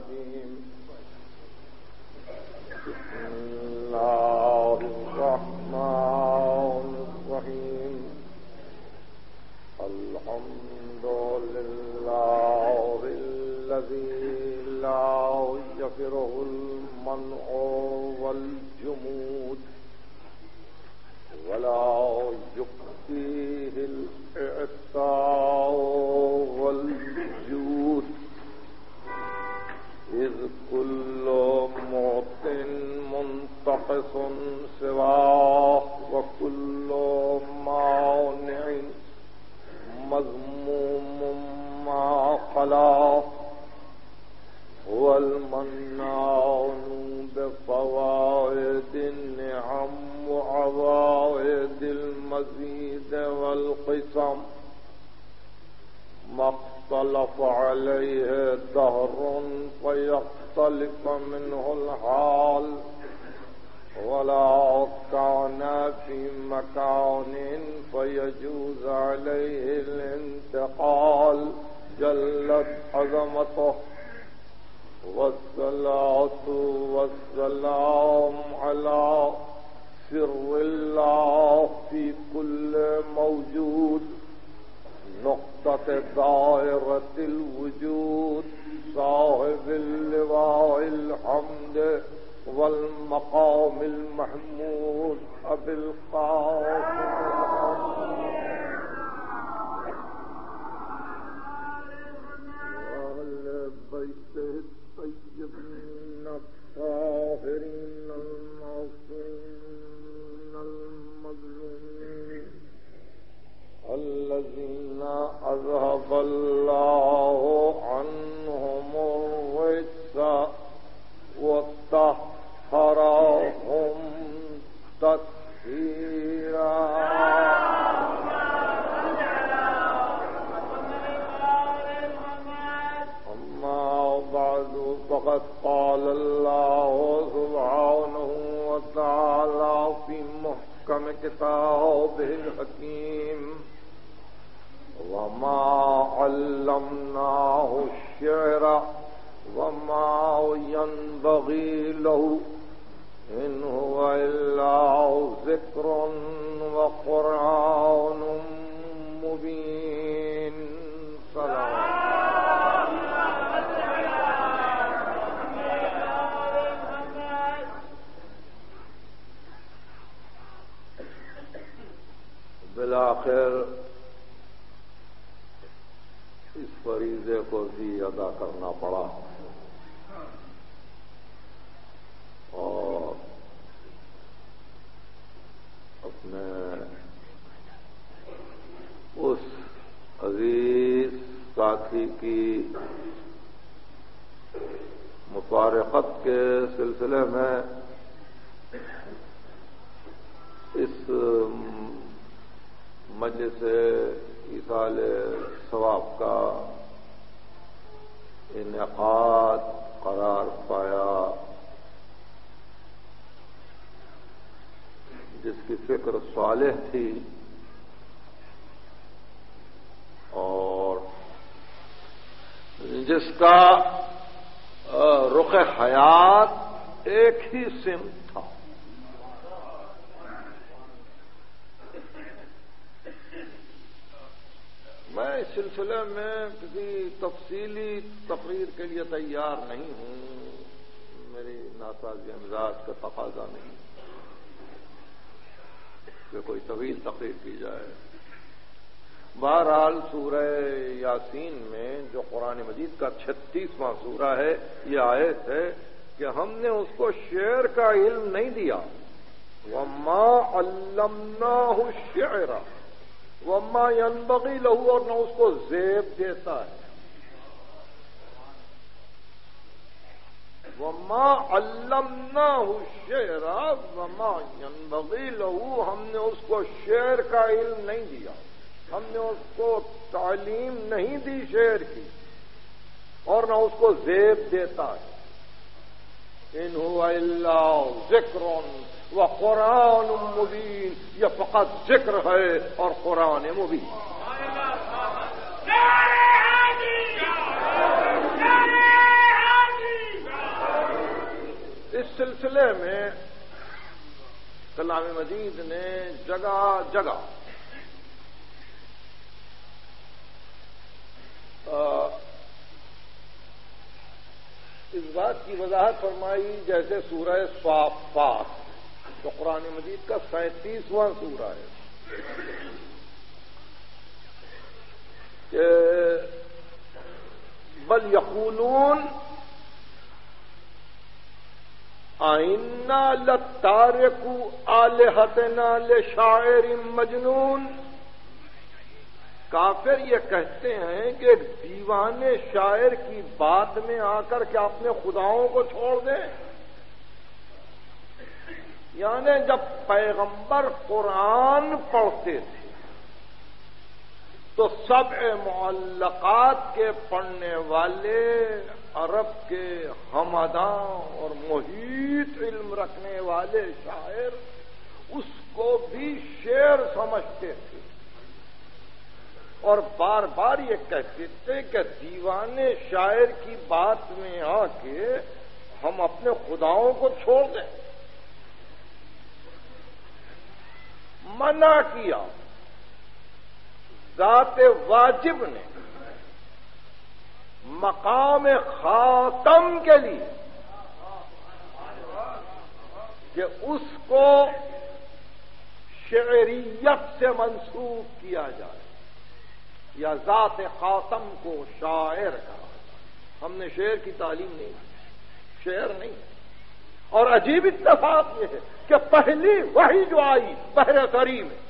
الرجيم بسم الله الرحمن الرحيم الحمد لله الذي لا يغفره المنع والجمود ولا يكفيه الإعطاء والجود إذ كل معط منتقص سواه وكل مانع مذموم ما خلاه هو المنان بفوائد النعم وعوائد المزيد والقسم ما اختلف عليه دهر فيختلف منه الحال ولا كان في مكان فيجوز عليه الانتقال جلت عظمته والصلاة والسلام على سر الله في كل موجود نقطة دائرة الوجود صاحب اللواء الحمد والمقام المحمود أبي القاسم وأهل بيته الطيبين الطاهرين المعصومين المظلومين الذين أذهب الله عنهم الرجس وطهرهم تطهيرا. أما بعد فقد قال الله سبحانه وتعالى في محكم كتابه الحكيم وما علمناه الشعر وما ينبغي له إن هو إلا ذكر وقرآن مبين. سلام. بالآخر اس فریضے کو بھی ادا کرنا پڑا اور اپنے اس عزیز ساتھی کی مفارقت کے سلسلے میں اس مجلس ایصال ثواب کا انعقاد قرار پایا جس کی فکر صالح تھی اور جس کا رخ حیات ایک ہی سمت تھا. میں اس سلسلے میں کسی تفصیلی تقریر کے لیے تیار نہیں ہوں، میری ناسازی مزاج کا تقاضا نہیں کہ کوئی طویل تقریر کی جائے. بہرحال سورہ یاسین میں جو قرآن مجید کا 36واں سورہ ہے یہ آیت ہے کہ ہم نے اس کو شعر کا علم نہیں دیا. وَمَا عَلَّمْنَاهُ الشِّعْرَ وَمَا يَنبَغِي لَهُ اور نہ اس کو زیب دیتا ہے. وَمَا عَلَّمْنَاهُ الشِّعْرَ وَمَا يَنبَغِي لَهُ ہم نے اس کو شعر کا علم نہیں دیا، ہم نے اس کو تعلیم نہیں دی شعر کی اور نہ اس کو زیب دیتا ہے. إِنْ هُوَ إِلَّا ذِكْرٌ وَقُرْآنٌ مُبِينٌ یہ فقط ذکر ہے اور قرآن مبین. سلسلے میں کلام مجید نے جگہ جگہ اس بات کی وضاحت فرمائی جیسے سورہ صافات جو قرآن مجید کا 37واں سورہ ہے کہ بل یقولون آئنا لتارکو آلہتنا لشاعر مجنون. کافر یہ کہتے ہیں کہ ایک دیوانے شاعر کی بات میں آ کر کے اپنے خداؤں کو چھوڑ دیں. یعنی جب پیغمبر قرآن پڑھتے تھے تو سبع معلقات کے پڑھنے والے عرب کے ہمداں اور محیط علم رکھنے والے شاعر اس کو بھی شعر سمجھتے تھے اور بار بار یہ کہتے تھے کہ دیوانے شاعر کی بات میں آ کے ہم اپنے خداؤں کو چھوڑ دیں. منع کیا ذات واجب نے مقام خاتم کے لیے کہ اس کو شعریت سے منسوب کیا جائے یا ذات خاتم کو شاعر کہا. ہم نے شعر کی تعلیم نہیں دی، شعر نہیں. اور عجیب اتفاق یہ ہے کہ پہلی وحی جو آئی بحر سری میں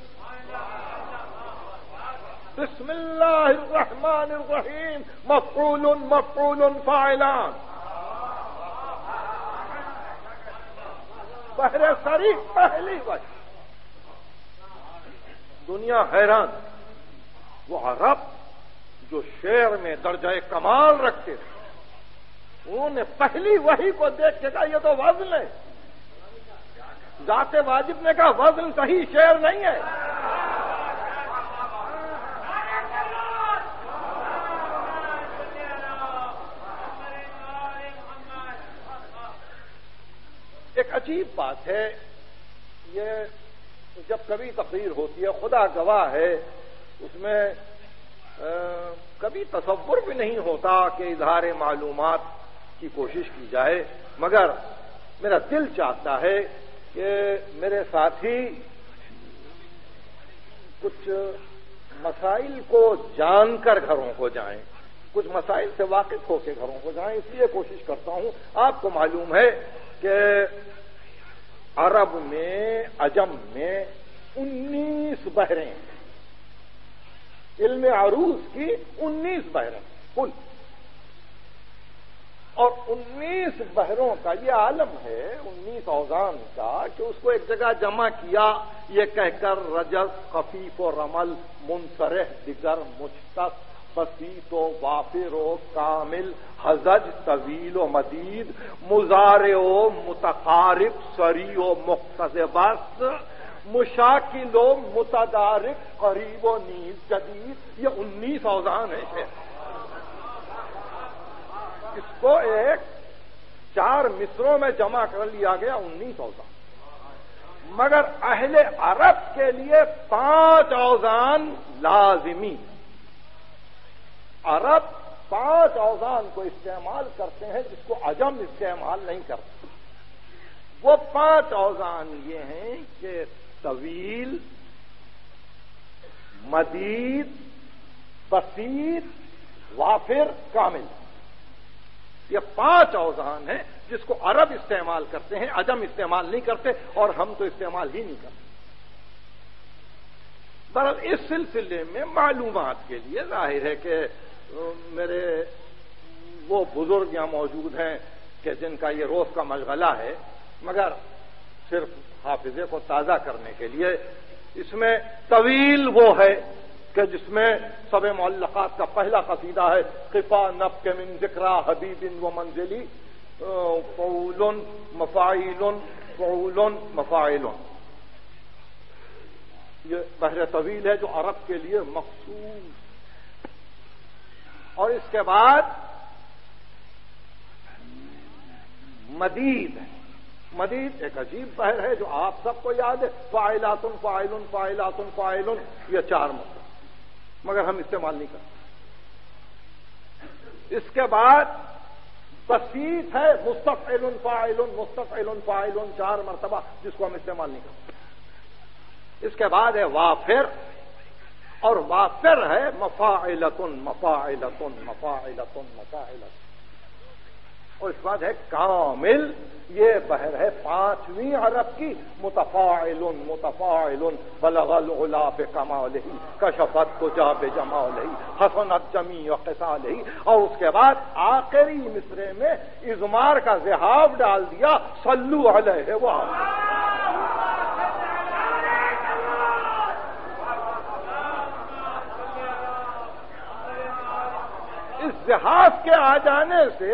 بسم اللہ الرحمن الرحیم مفعول مفعول فاعلان، بحر سری پہلی وحی. دنیا حیران. وہ عرب جو شعر میں درجہ کمال رکھتے تھے انہوں نے پہلی وحی کو دیکھ کے کہا یہ تو وزن ہے. ذات واجب نے کہا وزن صحیح، شعر نہیں ہے. ایک عجیب بات ہے یہ جب کبھی تقریر ہوتی ہے، خدا گواہ ہے اس میں کبھی تصور بھی نہیں ہوتا کہ اظہار معلومات کی کوشش کی جائے، مگر میرا دل چاہتا ہے کہ میرے ساتھی کچھ مسائل کو جان کر گھروں کو جائیں، کچھ مسائل سے واقف ہو کے گھروں کو جائیں. اس لیے کوشش کرتا ہوں. آپ کو معلوم ہے کہ عرب میں عجم میں 19 بحریں ہیں. علم عروض کی 19 بحریں کل، اور 19 بحروں کا یہ عالم ہے 19 اوزان کا کہ اس کو ایک جگہ جمع کیا یہ کہہ کر رجز خفیف و رمل منصرح دیگر مشتق بسیط و وافر و کامل حزج طویل و مدید مضارع و متقارب سری و مقتضبس مشاکل و متدارک قریب و نیز جدید. یہ 19 اوزان ہے. اس کو ایک 4 مصروں میں جمع کر لیا گیا 19 اوزان. مگر اہل عرب کے لیے 5 اوزان لازمی. عرب 5 اوزان کو استعمال کرتے ہیں جس کو عجم استعمال نہیں کرتے. وہ 5 اوزان یہ ہیں کہ طویل، مدید، بسیط، وافر، کامل. یہ 5 اوزان ہیں جس کو عرب استعمال کرتے ہیں، عجم استعمال نہیں کرتے، اور ہم تو استعمال ہی نہیں کرتے. بہرحال اس سلسلے میں معلومات کے لیے ظاہر ہے کہ میرے وہ بزرگ یہاں موجود ہیں کہ جن کا یہ روز کا مشغلہ ہے، مگر صرف حافظے کو تازہ کرنے کے لیے اس میں طویل وہ ہے کہ جس میں سبع معلقات کا پہلا قصیدہ ہے قفا نب کے من ذکرا حبیب و منزلی فعول مفاعل فعول مفاعل. یہ بحر طویل ہے جو عرب کے لیے مخصوص. اور اس کے بعد مدید ہے مدید ایک عجیب بحر ہے جو آپ سب کو یاد ہے، فاعلات فاعل فاعلات فاعل، یہ 4 مرتبہ، مگر ہم استعمال نہیں کرتے۔ اس کے بعد بسیط ہے مستفعل فاعل مستفعل فاعل 4 مرتبہ، جس کو ہم استعمال نہیں کرتے۔ اس کے بعد ہے وافر، اور وافر ہے مفاعلۃ مفاعلۃ مفاعلۃ مفاعلۃ، اور اس کے بعد ہے کامل، یہ بحر ہے 5ویں عرب کی، متفاعل متفاعل بلغ العلا بکمالہ کشفت تجا بجمالہ حسنت جمیع خصالہ، اور اس کے بعد آخری مصرے میں اضمار کا ذہاب ڈال دیا، صلو علیہ وآلہ۔ اس جہاز کے آ جانے سے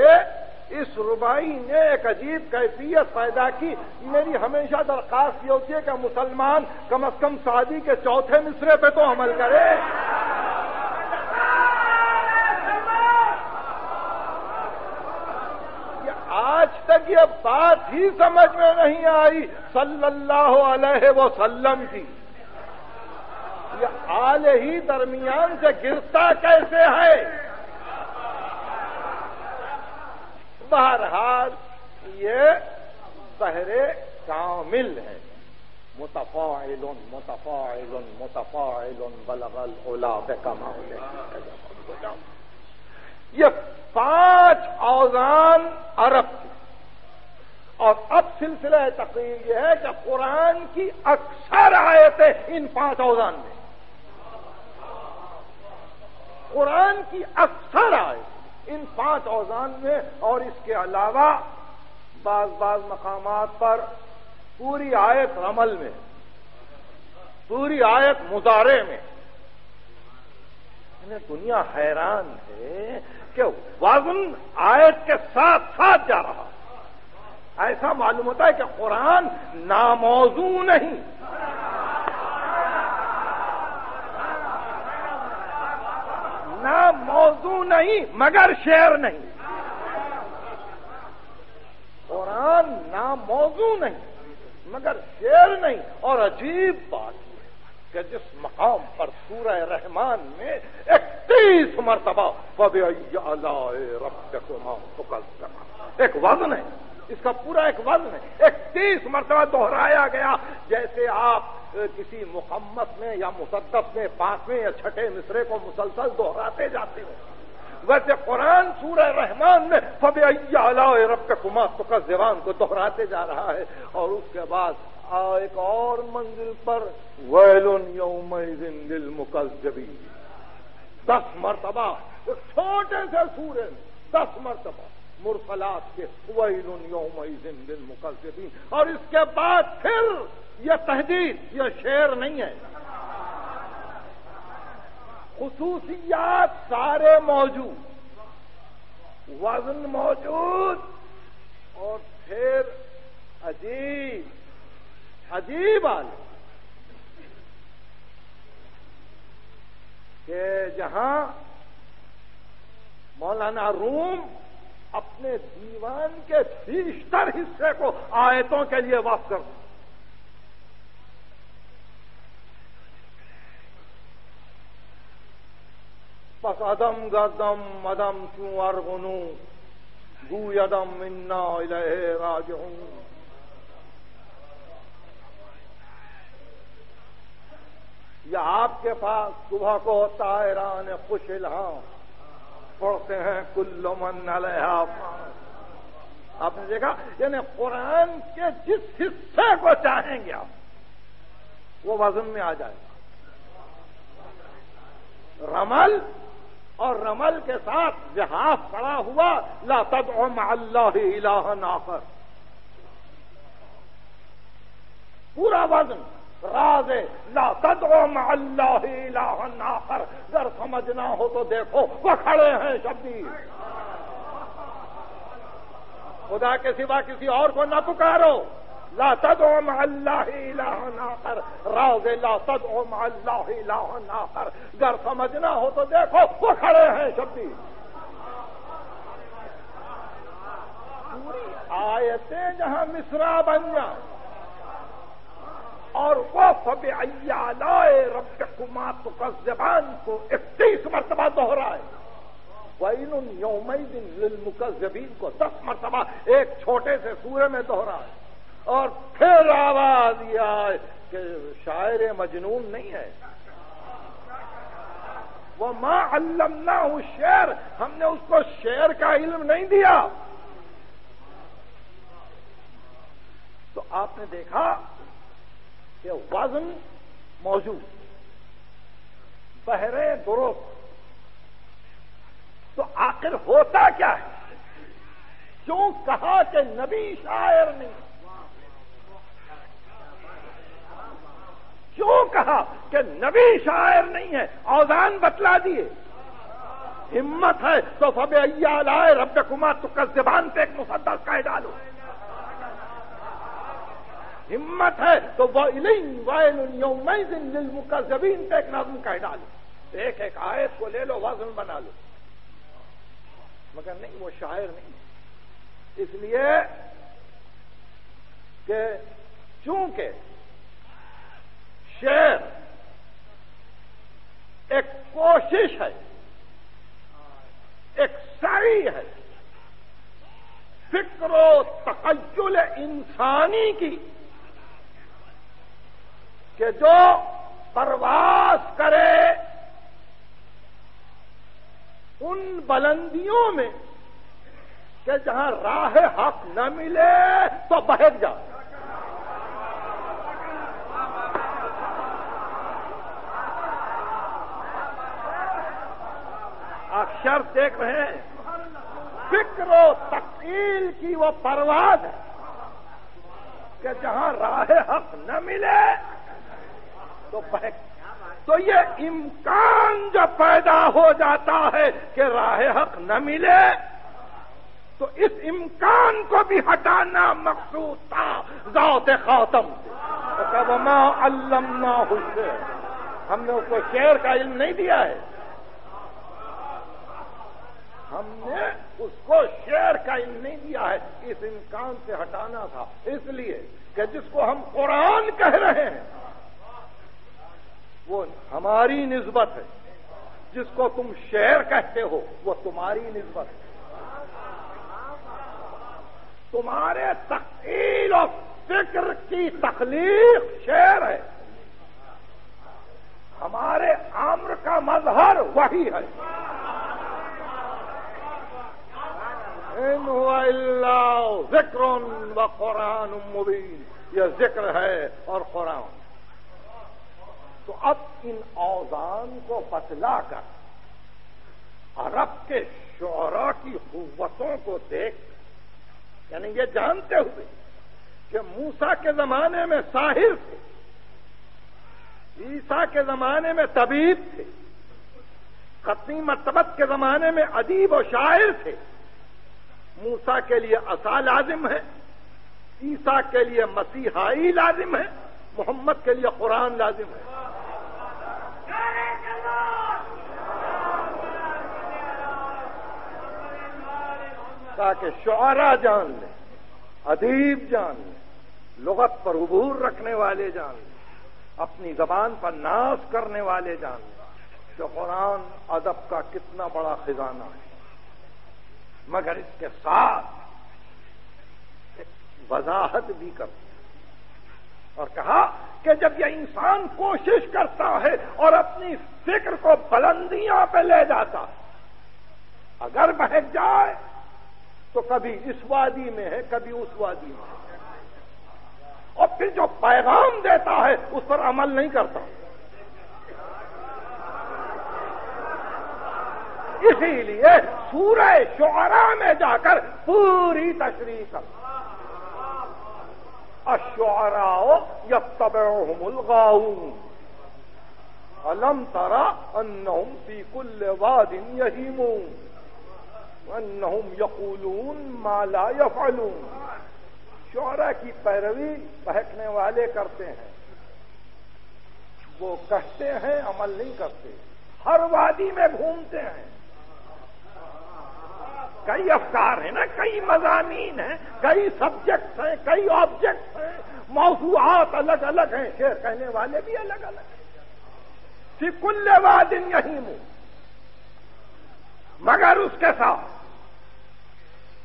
اس ربائی نے ایک عجیب کیفیت پیدا کی۔ میری ہمیشہ درخواست یہ ہوتی ہے کہ مسلمان کم از کم سعدی کے 4تھے مصرے پہ تو عمل کرے۔ آج تک یہ بات ہی سمجھ میں نہیں آئی صلی اللہ علیہ وسلم کی، یہ آل ہی درمیان سے گرتا کیسے ہے؟ بہرحال یہ بحر کامل ہے، متفاعل متفاعل متفاعل بلغ العلا بکمالہ۔ یہ 5 اوزان عرب کی، اور اب سلسلہ تقریر یہ ہے کہ قرآن کی اکثر آیتیں ان 5 اوزان میں، قرآن کی اکثر آیتیں ان 5 اوزان میں، اور اس کے علاوہ بعض مقامات پر پوری آیت رمل میں، پوری آیت مضارع میں۔ دنیا حیران ہے کہ وزن آیت کے ساتھ ساتھ جا رہا، ایسا معلوم ہوتا ہے کہ قرآن ناموضوع نہیں، موضوع نہیں مگر شعر نہیں، قرآن ناموضوع نہیں مگر شعر نہیں۔ اور عجیب بات یہ کہ جس مقام پر سورہ رحمان میں 31 مرتبہ فَبِأَيِّ آلَاءِ رَبِّكُمَا تُكَذِّبَانِ، ایک وزن ہے، اس کا پورا ایک وزن ہے، 31 مرتبہ دہرایا گیا، جیسے آپ کسی مخمس میں یا مصدف میں 5ویں یا 6ٹھے مصرے کو مسلسل دہراتے جاتے ہو، ویسے قرآن سورہ رحمان میں فَبِأَيِّ آلَاءِ رَبِّكُمَا تُكَذِّبَانِ کو دہراتے جا رہا ہے، اور اس کے بعد ایک اور منزل پر وَيْلٌ يَوْمَئِذٍ لِّلْمُكَذِّبِينَ، 10 مرتبہ، ایک چھوٹے سے سورے میں 10 مرتبہ مرسلات کے وَيْلٌ يَوْمَئِذٍ لِّلْمُكَذِّبِينَ، اور اس کے بعد پھر یہ تحدید، یہ شعر نہیں ہے، خصوصیات سارے موجود، وزن موجود، اور پھر عجیب عالم کہ جہاں مولانا روم اپنے دیوان کے بیشتر حصے کو آیتوں کے لیے وقف کر دیں، بس ادم گردم ادم چوں ارغنو گویدم انا الیہ راجعون۔ یا آپ کے پاس صبح کو طائران خوش الہام پڑھتے ہیں کل من علیہا فان۔ آپ نے دیکھا، یعنی قرآن کے جس حصے کو چاہیں گے آپ وہ وزن میں آ جائے گا۔ رمل، اور رمل کے ساتھ جہاز پڑا ہوا لا تدع مع اللہ الہا آخر، پورا وزن راز لا تدع مع اللہ الہا آخر، اگر سمجھنا ہو تو دیکھو وہ کھڑے ہیں شبیر، خدا کے سوا کسی اور کو نہ پکارو، لا تدع مع اللہ الہا آخر، راز لا تدع مع اللہ الہا آخر، اگر سمجھنا ہو تو دیکھو وہ کھڑے ہیں شبیر۔ پوری آیتیں جہاں مصرع بن جائیں، اور وہ فبأي آلاء ربكما تكذبان کو 31 مرتبہ دہرائے، وَيْلٌ يَوْمَئِذٍ لِّلْمُكَذِّبِينَ کو 10 مرتبہ ایک چھوٹے سے سورے میں دہرائے، اور پھر آواز یہ آئے کہ شاعر مجنون نہیں ہے، وَمَا عَلَّمْنَاهُ الشِّعْرَ، ہم نے اس کو شعر کا علم نہیں دیا۔ تو آپ نے دیکھا کہ وزن موجود، بہرے درست، تو آخر ہوتا کیا ہے؟ کیوں کہا کہ نبی شاعر نہیں؟ کیوں کہا کہ نبی شاعر نہیں ہے؟ اوزان بتلا دیے۔ ہمت ہے تو فبأي آلاء ربكما تكذبان پہ ایک مسدس کہہ ڈالو، ہمت ہے تو وَيْلٌ يَوْمَئِذٍ لِّلْمُكَذِّبِينَ پہ ایک نظم کہہ ڈالو، ایک ایک آیت کو لے لو، وزن بنا لو، مگر نہیں، وہ شاعر نہیں، اس لیے کہ چونکہ شعر ایک کوشش ہے، ایک سعی ہے، فکر و تخیل انسانی کی، کہ جو پرواز کرے ان بلندیوں میں کہ جہاں راہ حق نہ ملے تو بہک جائے۔ آپ شرط دیکھ رہے ہیں، فکر و تخیل کی وہ پرواز ہے کہ جہاں راہ حق نہ ملے تو بہک۔ تو یہ امکان جو پیدا ہو جاتا ہے کہ راہ حق نہ ملے، تو اس امکان کو بھی ہٹانا مقصود تھا ذات خاتم سے۔ وَمَا عَلَّمْنَاهُ الشِّعْرَ، ہم نے اس کو شعر کا علم نہیں دیا ہے، ہم نے اس کو شعر کا علم نہیں دیا ہے، اس امکان سے ہٹانا تھا۔ اس لیے کہ جس کو ہم قرآن کہہ رہے ہیں وہ ہماری نسبت ہے، جس کو تم شعر کہتے ہو وہ تمہاری نسبت ہے۔ تمہارے تخیل و فکر کی تخلیق شعر ہے، ہمارے امر کا مظہر وہی ہے۔ ان هو الا ذکر و قرآن مبین، یہ ذکر ہے اور قرآن۔ تو اب ان اوزان کو بتلا کر عرب کے شعراء کی قوتوں کو دیکھ، یعنی یہ جانتے ہوئے کہ موسیٰ کے زمانے میں ساحر تھے، عیسیٰ کے زمانے میں طبیب تھے، ختمی مرتبت کے زمانے میں ادیب و شاعر تھے۔ موسیٰ کے لیے عصا لازم ہے، عیسیٰ کے لیے مسیحائی لازم ہے، محمد کے لیے قرآن لازم ہے۔ تاکہ شعراء جان لیں، ادیب جان لیں، لغت پر عبور رکھنے والے جان لیں، اپنی زبان پر ناز کرنے والے جان لیں کہ قرآن ادب کا کتنا بڑا خزانہ ہے۔ مگر اس کے ساتھ ایک وضاحت بھی کرتے ہیں اور کہا کہ جب یہ انسان کوشش کرتا ہے اور اپنی فکر کو بلندیاں پہ لے جاتا ہے، اگر بہک جائے تو کبھی اس وادی میں ہے، کبھی اس وادی میں ہے، اور پھر جو پیغام دیتا ہے اس پر عمل نہیں کرتا۔ اسی لیے سورہ شعراء میں جا کر پوری تشریح کر، الشعراء یتبعہم الغاوون الم تر انہم فی کل واد یہیمون وانہم یقولون ما لا یفعلون۔ شعراء کی پیروی بہکنے والے کرتے ہیں، وہ کہتے ہیں عمل نہیں کرتے، ہر وادی میں گھومتے ہیں، کئی افکار ہیں نا، کئی مضامین ہیں، کئی سبجیکٹس ہیں، کئی آبجیکٹس ہیں، موضوعات الگ الگ ہیں، شعر کہنے والے بھی الگ الگ ہیں. فی کل واد یہیم، مگر اس کے ساتھ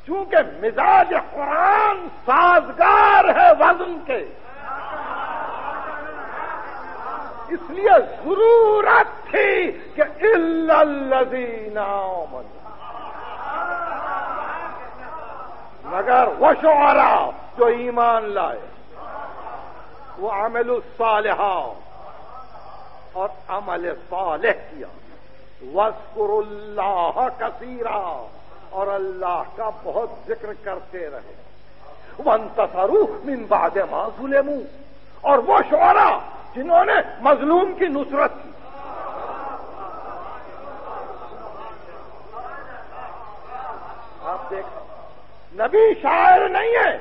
چونکہ مزاج قرآن سازگار ہے وزن کے، اس لیے ضرورت تھی کہ الا الذین آمنوا، مگر وہ شعراء جو ایمان لائے، وہ عملوا الصالحات اور عمل صالح کیا، واذکروا اللہ کثیرا اور اللہ کا بہت ذکر کرتے رہے، وانتصروا من بعد ما ظلموا، اور وہ شعراء جنہوں نے مظلوم کی نصرت کی. آپ دیکھ، نبی شاعر نہیں ہے،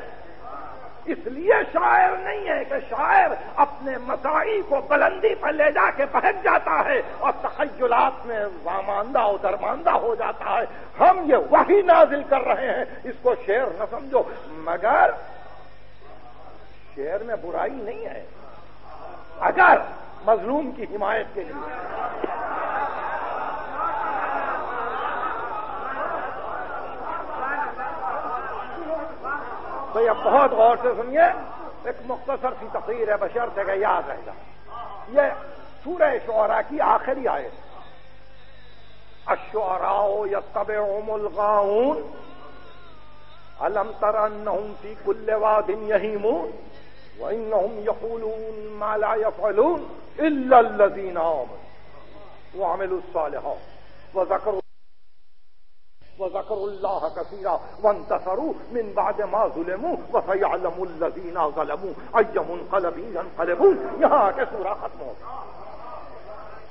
اس لیے شاعر نہیں ہے کہ شاعر اپنے مسائی کو بلندی پر لے جا کے بہک جاتا ہے اور تخیلات میں واماندہ و درماندہ ہو جاتا ہے. ہم یہ وحی نازل کر رہے ہیں، اس کو شعر نہ سمجھو، مگر شعر میں برائی نہیں ہے اگر مظلوم کی حمایت کے لیے. تو یہ بہت غور سے سنیے، ایک مختصر سی تقریر ہے بشرط ہے کہ یاد رہے گا. یہ سورہ شعراء کی آخری آیت، الشعراء یتبعہم الغاؤون الم تر انہم فی کل واد یہیمون وانہم یقولون ما لا یفعلون الا الذین آمنوا وعملوا الصالحات وذكروا الله كثيرا وانتصروا من بعد ما ظلموا وسيعلم الذين ظلموا أي منقلب ينقلبون. یہاں کے سورہ ختم ہو گیا،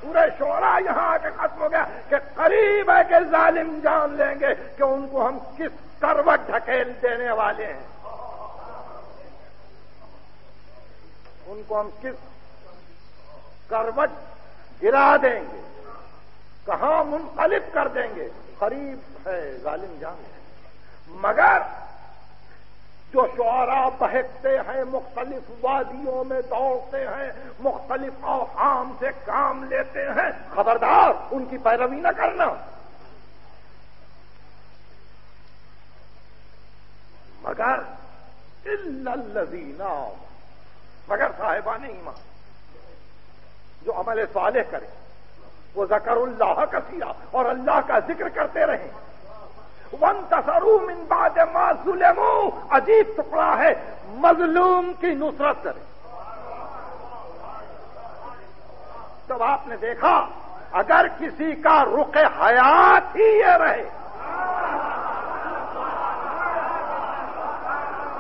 سورہ شعراء یہاں کے ختم ہو گیا کہ قریب ہے کہ ظالم جان لیں گے کہ ان کو ہم کس کروٹ ڈھکیل دینے والے ہیں، ان کو ہم کس کروٹ گرا دیں گے، کہاں منقلب کر دیں گے. قریب ہے ظالم جان ہے. مگر جو شعراء بہکتے ہیں، مختلف وادیوں میں دوڑتے ہیں، مختلف اوہام سے کام لیتے ہیں، خبردار ان کی پیروی نہ کرنا. مگر الا الذین، مگر صاحبان ایمان جو عمل صالح کرے، وہ ذکر اللہ کثیرا اور اللہ کا ذکر کرتے رہیں. وانتصروا من بعد ما ظلموا، عجیب ٹکڑا ہے، مظلوم کی نصرت کرے. تب آپ نے دیکھا اگر کسی کا رخ حیات ہی یہ رہے،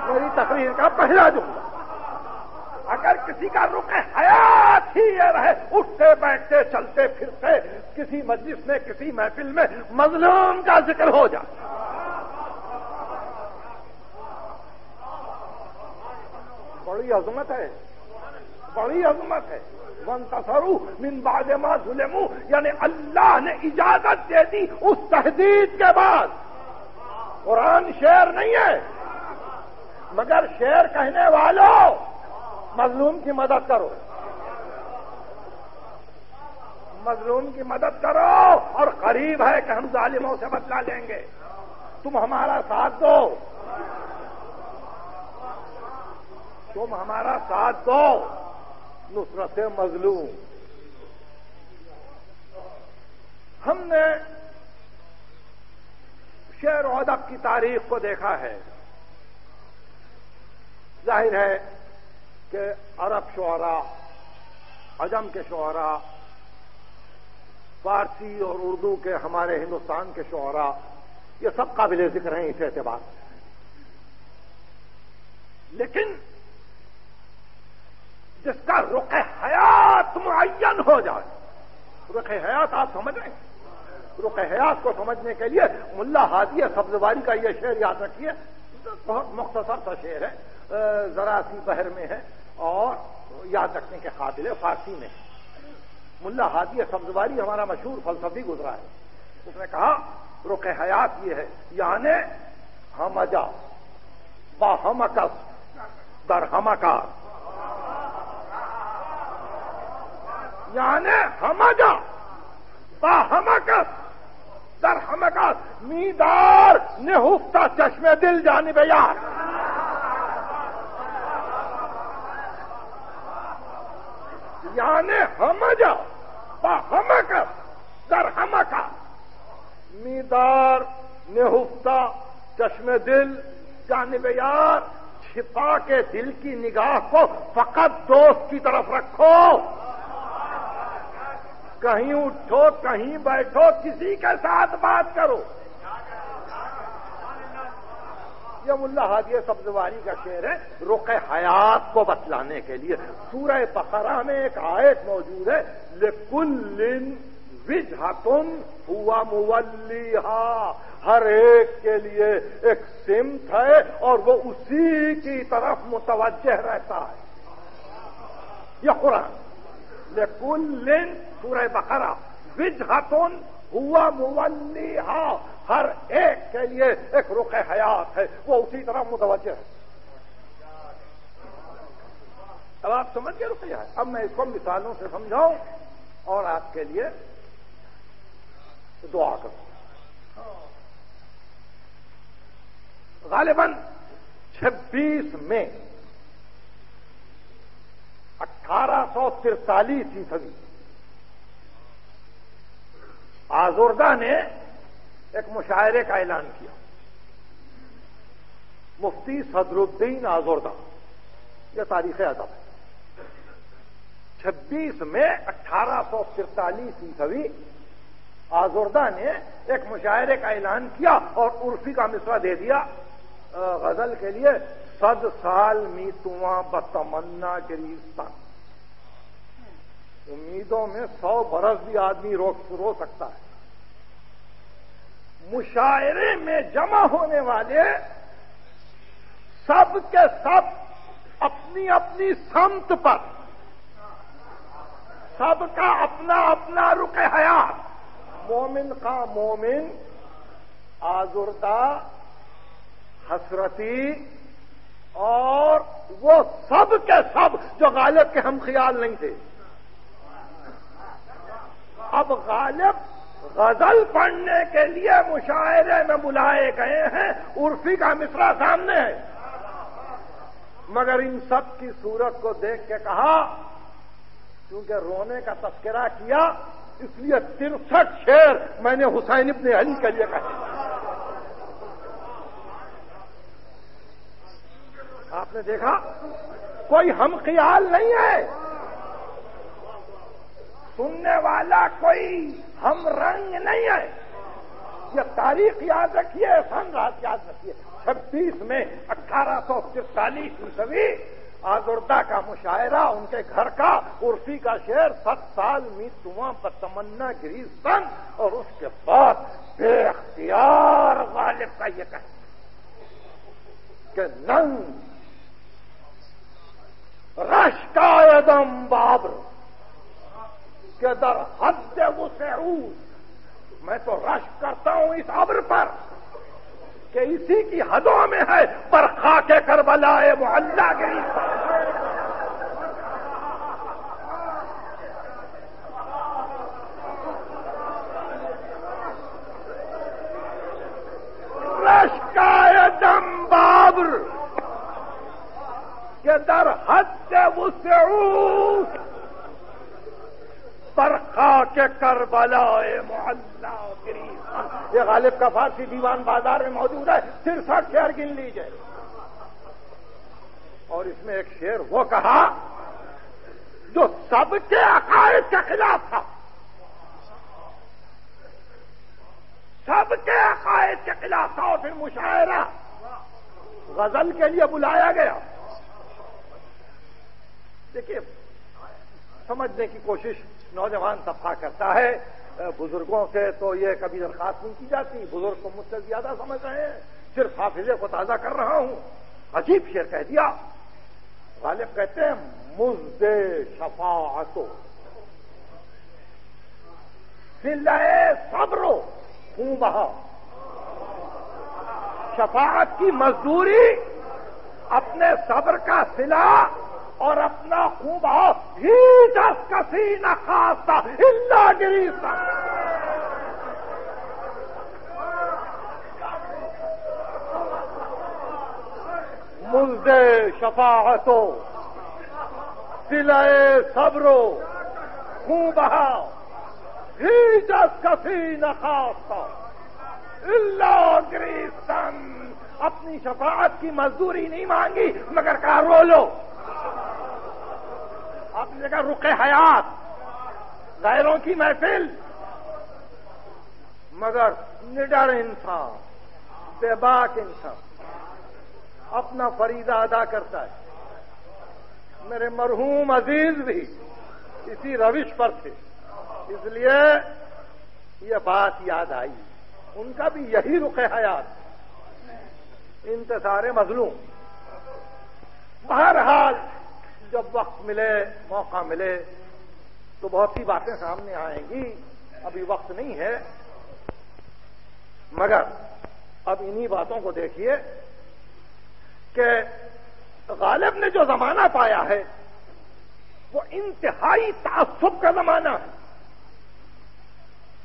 میری تقریر کا پہلا جملہ، اگر کسی کا رخ حیات ہی یہ رہے، اٹھتے بیٹھتے چلتے پھرتے کسی مجلس میں کسی محفل میں مظلوم کا ذکر ہو جائے، بڑی عظمت ہے، بڑی عظمت ہے. وانتصروا من بعد ما ظلموا، یعنی اللہ نے اجازت دے دی اس تحدید کے بعد. قرآن شعر نہیں ہے، مگر شعر کہنے والوں مظلوم کی مدد کرو، مظلوم کی مدد کرو، اور قریب ہے کہ ہم ظالموں سے بدلہ لیں گے. تم ہمارا ساتھ دو، تم ہمارا ساتھ دو، نصرت مظلوم. ہم نے شعر و ادب کی تاریخ کو دیکھا ہے. ظاہر ہے کہ عرب شعراء، عجم کے شعراء، فارسی اور اردو کے ہمارے ہندوستان کے شعراء، یہ سب قابل ذکر ہیں اس اعتبار سے. لیکن جس کا رخ حیات معین ہو جائے، رخ حیات آپ سمجھ رہے ہیں، رخ حیات کو سمجھنے کے لیے ملا ہادی سبزواری کا یہ شعر یاد رکھیے، بہت مختصر سا شعر ہے، ذرا سی بحر میں ہے اور یاد رکھنے کے قابل ہے، فارسی میں ہے. ملا ہادی سبزواری ہمارا مشہور فلسفی گزرا ہے. اس نے کہا رخ حیات یہ ہے، یعنی ہمجا باہمکس در ہمکار، یعنی ہمجا باہمکس در ہمکار، میدار نہفتہ چشم دل جانب یار. یعنی ہمجا باہمکس در ہمکار، میدار نہفتہ چشم دل جانب یار. چھپا کے دل کی نگاہ کو فقط دوست کی طرف رکھو. کہیں اٹھو کہیں بیٹھو کسی کے ساتھ بات کرو. یہ ملا ہادی سبزواری کا شعر ہے رخ حیات کو بتلانے کے لیے. سورہ بقرہ میں ایک آیت موجود ہے، لِكُلٍّ وِجْهَةٌ هُوَ مُوَلِّيهَا، ہر ایک کے لیے ایک سمت ہے اور وہ اسی کی طرف متوجہ رہتا ہے. یہ قرآن لِكُلٍّ سورہ بقرہ وِجْهَةٌ هُوَ مُوَلِّيهَا، ہر ایک کے لیے ایک رخ حیات ہے، وہ اسی طرف متوجہ ہے. اب آپ سمجھ گئے رخ حیات. اب میں اس کو مثالوں سے سمجھاؤں اور آپ کے لیے دعا کروں. غالباً 26 مئی 1843 عیسوی آزردہ نے ایک مشاعرے کا اعلان کیا. مفتی صدر الدین آزردہ، یہ تاریخ ادب ہے. 26 مئی 1843 عیسوی آزردہ نے ایک مشاعرے کا اعلان کیا اور عرفی کا مصرع دے دیا غزل کے لیے، 100 سال میتواں بتمنا گریستان. امیدوں میں 100 برس بھی آدمی رو سکتا ہے. مشاعرے میں جمع ہونے والے سب کے سب اپنی اپنی سمت پر، سب کا اپنا اپنا رخ حیات. مومن کا مومن، آزردہ، حسرتی اور وہ سب کے سب جو غالب کے ہم خیال نہیں تھے. اب غالب غزل پڑھنے کے لیے مشاعرے میں بلائے گئے ہیں، عرفی کا مصرع سامنے ہے. مگر ان سب کی صورت کو دیکھ کے کہا، کیونکہ رونے کا تذکرہ کیا اس لیے 63 شعر میں نے حسین ابن علی کے لیے کہے. آپ نے دیکھا کوئی ہم خیال نہیں ہے، سننے والا کوئی ہم رنگ نہیں ہے. یہ تاریخ یاد رکھیے، سن رات یاد رکھیے. 26 میں 1843 عیسوی آزردہ کا مشاعرہ، ان کے گھر کا عرفی کا شعر 100 سال میتواں بتمنا گریستان. اور اس کے بعد بے اختیار غالب کا یہ کہنا کہ ننگ رش کا ادم بابر کہ در حد وسعود، میں تو رشک کرتا ہوں اس ابر پر کہ اسی کی حدوں میں ہے پر خاک کربلا معلا گریستان. رش کا ادم بابر کہ در حد وسعود پر خاک کربلا معلا گریستان. یہ غالب کا فارسی دیوان بازار میں موجود ہے، 63 شعر گن لیجئے. اور اس میں ایک شعر وہ کہا جو سب کے عقائد کے خلاف تھا، سب کے عقائد کے خلاف تھا. اور پھر مشاعرہ غزل کے لیے بلایا گیا. دیکھیے سمجھنے کی کوشش نوجوان طبقہ کرتا ہے، بزرگوں سے تو یہ کبھی درخواست نہیں کی جاتی، بزرگ کو مجھ سے زیادہ سمجھ رہے ہیں، صرف حافظے کو تازہ کر رہا ہوں. عجیب شعر کہہ دیا. غالب کہتے ہیں مزد شفاعتو صلہ صبرو خوں بہا شفاعت کی مزدوری اپنے صبر کا صلہ اور اپنا خون بہاؤ ہی جس کسی نہ خاصا الا گریسا. مزد شفاعتو صلہ صبرو خون بہاؤ ہی جس کسی نہ خاصا الا گریسن. اپنی شفاعت کی مزدوری نہیں مانگی مگر کہا رو لو. آپ نے کہا رخ حیات غیروں کی محفل مگر نڈر انسان بے باک انسان اپنا فریضہ ادا کرتا ہے. میرے مرحوم عزیز بھی اسی روش پر تھے اس لیے یہ بات یاد آئی. ان کا بھی یہی رخ حیات انتصار مظلوم. بہرحال جب وقت ملے موقع ملے تو بہت سی باتیں سامنے آئیں گی. ابھی وقت نہیں ہے مگر اب انہی باتوں کو دیکھیے کہ غالب نے جو زمانہ پایا ہے وہ انتہائی تعصب کا زمانہ ہے.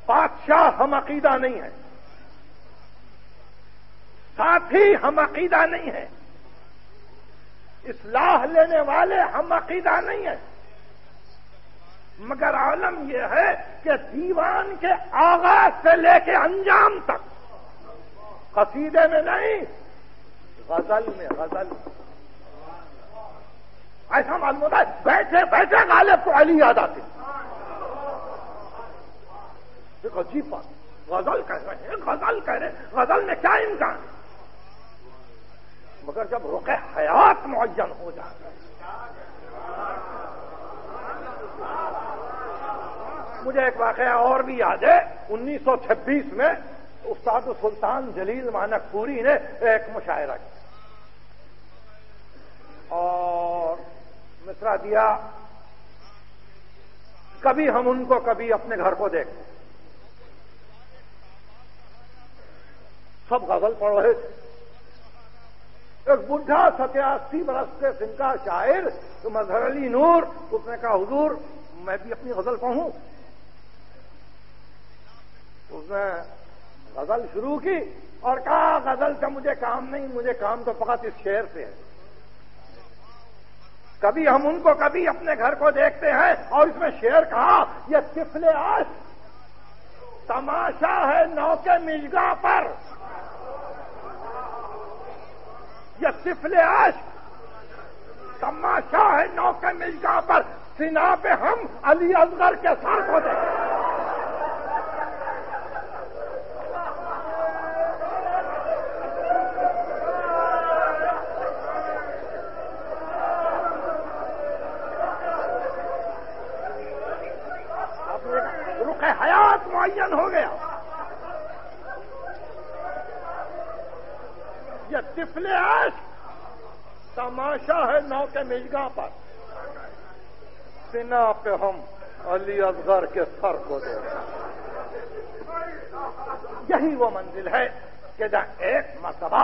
بادشاہ ہم عقیدہ نہیں ہے, ساتھی ہم عقیدہ نہیں ہے, اصلاح لینے والے ہم عقیدہ نہیں ہیں, مگر عالم یہ ہے کہ دیوان کے آغاز سے لے کے انجام تک قصیدے میں نہیں غزل میں ایسا معلوم ہوتا ہے بیٹھے بیٹھے غالب کو علی یاد آتے. ایک عجیب بات, غزل کہہ رہے ہیں غزل میں کیا امکان ہے, مگر جب رخ حیات معین ہو جاتا ہے. مجھے ایک واقعہ اور بھی یاد ہے. 1926 میں استاد سلطان جلیل مانک پوری نے ایک مشاعرہ کیا اور مصرع دیا, کبھی ہم ان کو کبھی اپنے گھر کو دیکھتے. سب غزل پڑھ رہے تھے. ایک بڈھا 87 برس کے سن کا شاعر تو مظہر علی نور, اس نے کہا حضور میں بھی اپنی غزل پڑھوں. اس نے غزل شروع کی اور کہا غزل سے مجھے کام نہیں, مجھے کام تو فقط اس شعر سے ہے. کبھی ہم ان کو کبھی اپنے گھر کو دیکھتے ہیں اور اس میں شعر کہا یہ طفل عشق تماشا ہے نو کے مژگاں پر, یہ طفل عشق تماشا ہے نو کے مژگاں پر, سنا پہ ہم علی اصغر کے ساتھ ہوتے ہیں. رخ حیات معین ہو گیا. یہ طفل عشق تماشا ہے نو کے مژگاں پر, سنا پہ ہم علی اصغر کے سر کو دے. یہی وہ منزل ہے کہ جہاں ایک مرتبہ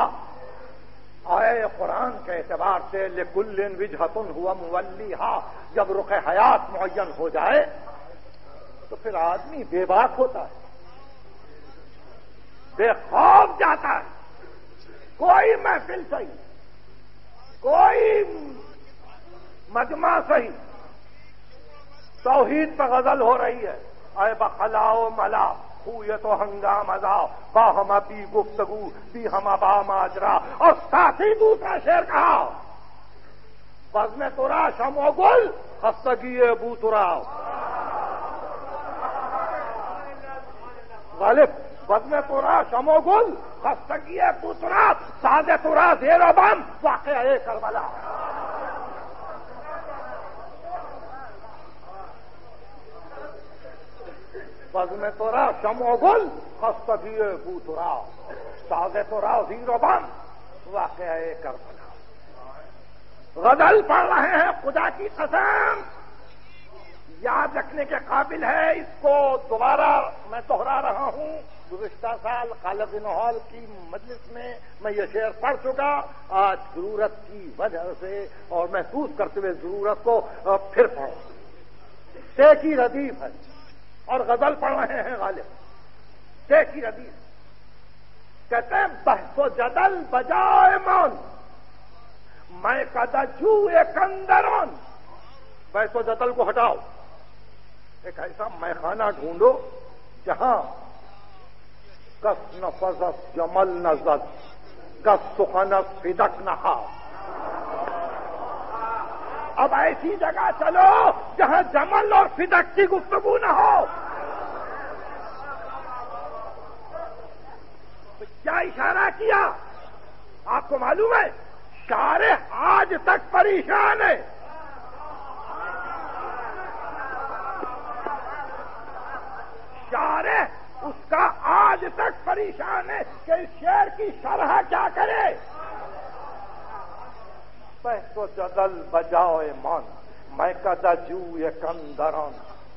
آئے قرآن کے اعتبار سے لکل وجہۃ ہوا مولیھا, جب رخ حیات معین ہو جائے تو پھر آدمی بے باک ہوتا ہے, بے خوف جاتا ہے. کوئی محفل صحیح, کوئی مجمع صحیح, توحید پہ غزل ہو رہی ہے. اے بخلاؤ ملا خویت و ہنگام ازا باہما بی گفتگو بی ہما با ماجرا, اور ساتھ ہی دوسرا شعر کہا بزم ترا شم و گل خستگی بو ترا. غالب بزم ترا شم و گل خستگی بو ترا, ساز ترا زیر و بم واقعہ کربلا. بزم ترا شم و گل خستگی بو ترا, ساز ترا زیر و بم واقعہ کربلا. غزل پڑھ رہے ہیں, خدا کی قسم یاد رکھنے کے قابل ہے. اس کو دوبارہ میں دہرا رہا ہوں. گزشتہ سال خالد بن ہال کی مجلس میں یہ شعر پڑھ چکا. آج ضرورت کی وجہ سے اور محسوس کرتے ہوئے ضرورت کو پھر پڑھو. شے کی ردیف ہے اور غزل پڑھ رہے ہیں غالب. شے کی ردیف کہتے ہیں بحث و جدل بجائے مان میں کدا جو ایک اندرون. بحث و جدل کو ہٹاؤ. ایک ایسا میخانہ ڈھونڈو جہاں کس نفذت جمل نزد کس سخنت فدق نہا. اب ایسی جگہ چلو جہاں جمل اور فدق کی گفتگو نہ ہو. تو کیا اشارہ کیا آپ کو معلوم ہے؟ شارح آج تک پریشان ہے. شارح اس کا آج تک پریشان ہے کہ اس شعر کی شرح کیا کرے. بحث و جدل بجائے مان میں کدا جوئے کندران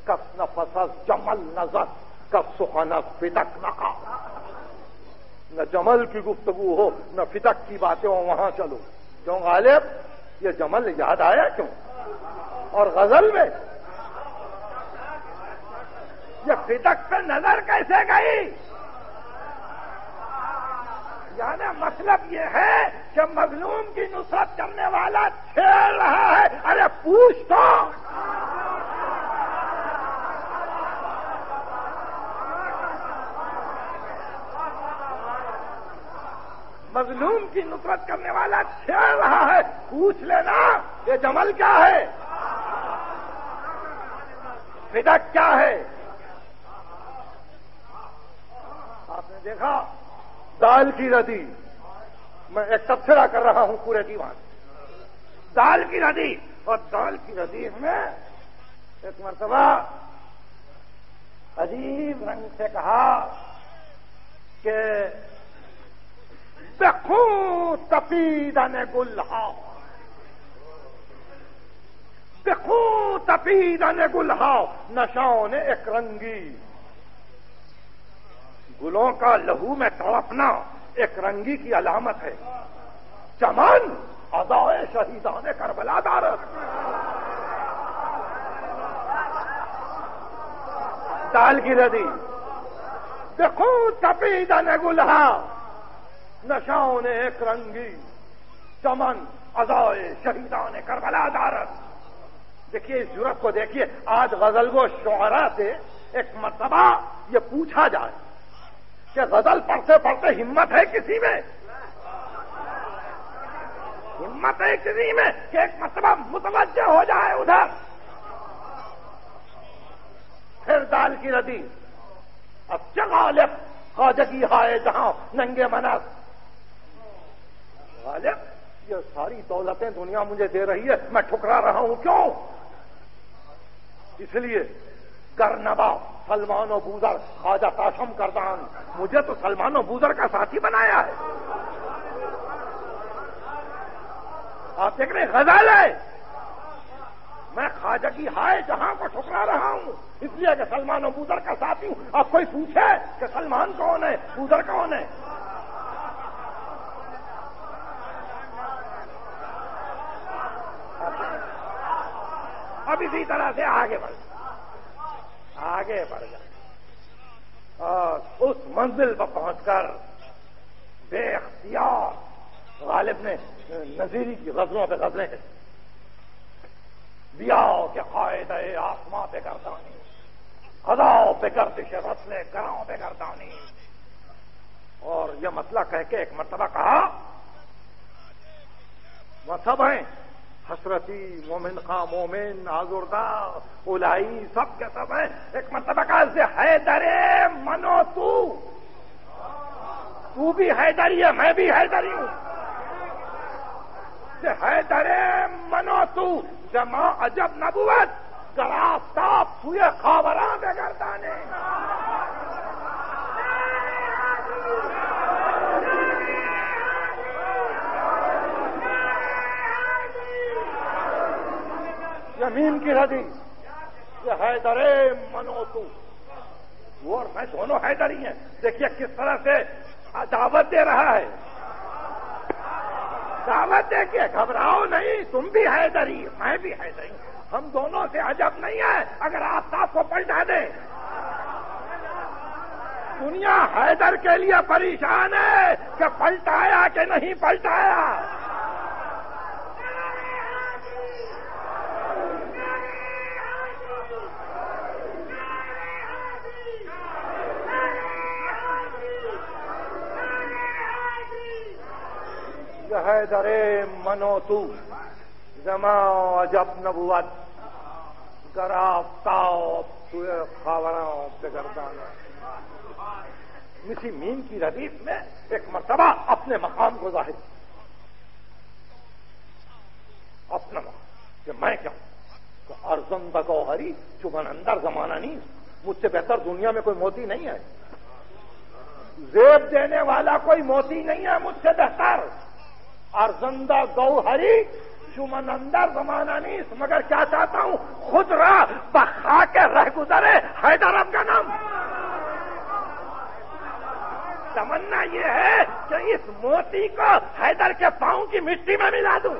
کس نفس جمل نظر کس سخنت فدق نہ. نہ جمل کی گفتگو ہو نہ فدق کی باتیں ہو. وہاں چلو. کیوں غالب یہ جمل یاد آیا کیوں؟ اور غزل میں یہ فدق پہ نظر کیسے گئی؟ یعنی مطلب یہ ہے کہ مظلوم کی نصرت کرنے والا چھیڑ رہا ہے. ارے پوچھ تو. مظلوم کی نصرت کرنے والا چھیڑ رہا ہے. پوچھ لینا یہ جمل کیا ہے، فدق کیا ہے. آپ نے دیکھا دال کی ردی. میں ایک تبصرہ کر رہا ہوں پورے دیوان. دال کی ردی اور دال کی ردی میں ایک مرتبہ عجیب رنگ سے کہا کہ بخوں تپیدن گلہا بخوں تپیدن گلہا نشان ایک رنگی. گلوں کا لہو میں تڑپنا ایک رنگی کی علامت ہے. چمن ادائے شہیدان کربلا دارت. دال کی ردی بخوں تپیدن گلہا نشان ایک رنگی چمن ادائے شہیدان کربلا دارت. دیکھیے اس جرأت کو دیکھیے. آج غزل گو شعراء سے ایک مرتبہ یہ پوچھا جائے کہ غزل پڑھتے پڑھتے ہمت ہے کسی میں؟ ہمت ہے کسی میں کہ ایک مرتبہ متوجہ ہو جائے ادھر؟ پھر دال کی ردی. اب غالب خواجگی ہائے جہاں ننگے منس. غالب یہ ساری دولتیں دنیا مجھے دے رہی ہے، میں ٹھکرا رہا ہوں. کیوں؟ اس لیے گرنبا سلمان و بوزر خواجہ تاشم کردان. مجھے تو سلمان و بوزر کا ساتھی بنایا ہے. آپ دیکھ رہے غزل ہے. میں خواجہ کی ہائے جہاں کو ٹھکرا رہا ہوں اس لیے کہ سلمان و بوزر کا ساتھی ہوں. اب کوئی پوچھے کہ سلمان کون ہے، بوزر کون ہے؟ اب اسی طرح سے آگے بڑھ جائے اور اس منزل پر پہنچ کر بے اختیار غالب نے نظیری کی غزلوں پہ غزلیں کہیں. دیا کہ قائد آسماں پہ گردانی خداؤں پہ گردش رسلے گراؤں پہ گردانی. اور یہ مسئلہ کہہ کے ایک مرتبہ کہا وہ سب ہیں حسرتی مومن خاں مومن آزردہ اولائی سب کے سب ہیں. ایک مرتبہ کہا سے حیدر منو تو بھی حیدری ہے میں بھی حیدری ہوں. سے حیدر منو تو جمع عجب نبوت گرافتاب سوئے خاوراں بے گردانے. زمین کی ردی یہ حیدر منو تو وہ اور میں دونوں حیدری ہیں. دیکھیے کس طرح سے دعوت دے رہا ہے. دعوت دے کے گھبراؤ نہیں، تم بھی حیدری میں بھی حیدری، ہم دونوں سے عجب نہیں ہے اگر آفتاب کو پلٹا دیں. دنیا حیدر کے لیے پریشان ہے کہ پلٹایا کہ نہیں پلٹایا. حیدر منو تو زما عجب نبوت گرافتاب توئے خاوراں بگردانا. اسی مین کی ردیف میں ایک مرتبہ اپنے مقام کو ظاہر اپنا مقام کہ میں کیا ہوں. ارزن بگوہری چبن اندر زمانہ نہیں، مجھ سے بہتر دنیا میں کوئی موتی نہیں ہے، زیب دینے والا کوئی موتی نہیں ہے مجھ سے بہتر. ارزندہ گوہری چمن اندر زمانہ نہیں، مگر کیا چاہتا ہوں خود را بخا کے رہ گزرے حیدر اب کا نام. تمنا یہ ہے کہ اس موتی کو حیدر کے پاؤں کی مٹی میں ملا دوں.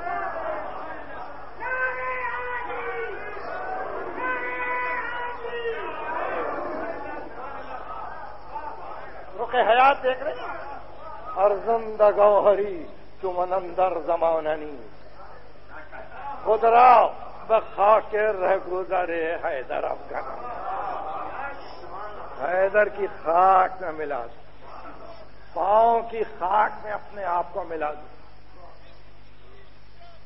رخ حیات دیکھ رہے ہیں. ارزندہ گوہری چمن اندر زماننی خود را بخا کے رہ گزرے حیدر اب کا نام. حیدر کی خاک میں ملا دوں، پاؤں کی خاک میں اپنے آپ کو ملا دوں.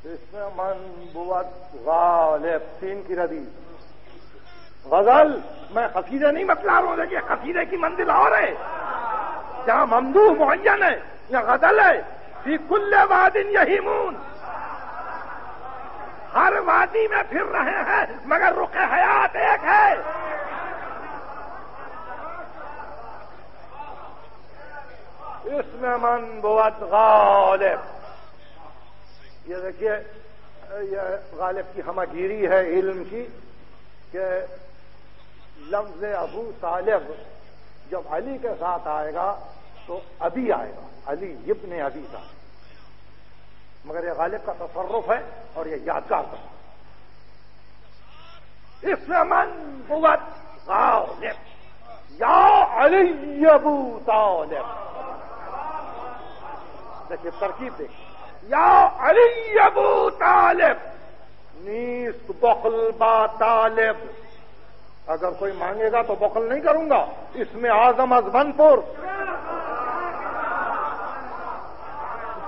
اس میں من بوت غالب 3 کی ردیف غزل. میں قصیدے نہیں بتلا رہا ہوں، دیکھیے قصیدے کی منزل اور ہے. جہاں ممدوح معین ہے یا غزل ہے. فی کل واد یہیمون، ہر وادی میں پھر رہے ہیں مگر رخ حیات ایک ہے. اس میں من بوت غالب. یہ دیکھیے یہ غالب کی ہمگیری ہے علم کی کہ لفظ ابو طالب جب علی کے ساتھ آئے گا تو ابھی آئے گا، علی ابن ابی طالب، مگر یہ غالب کا تصرف ہے اور یہ یادگار تصرف. اس میں من بوت غالب یا علی ابو طالب. دیکھیے ترکیب دیکھیے. یا علی ابو طالب نیست بخل با طالب. اگر کوئی مانگے گا تو بخل نہیں کروں گا. اس میں اعظم از بن پور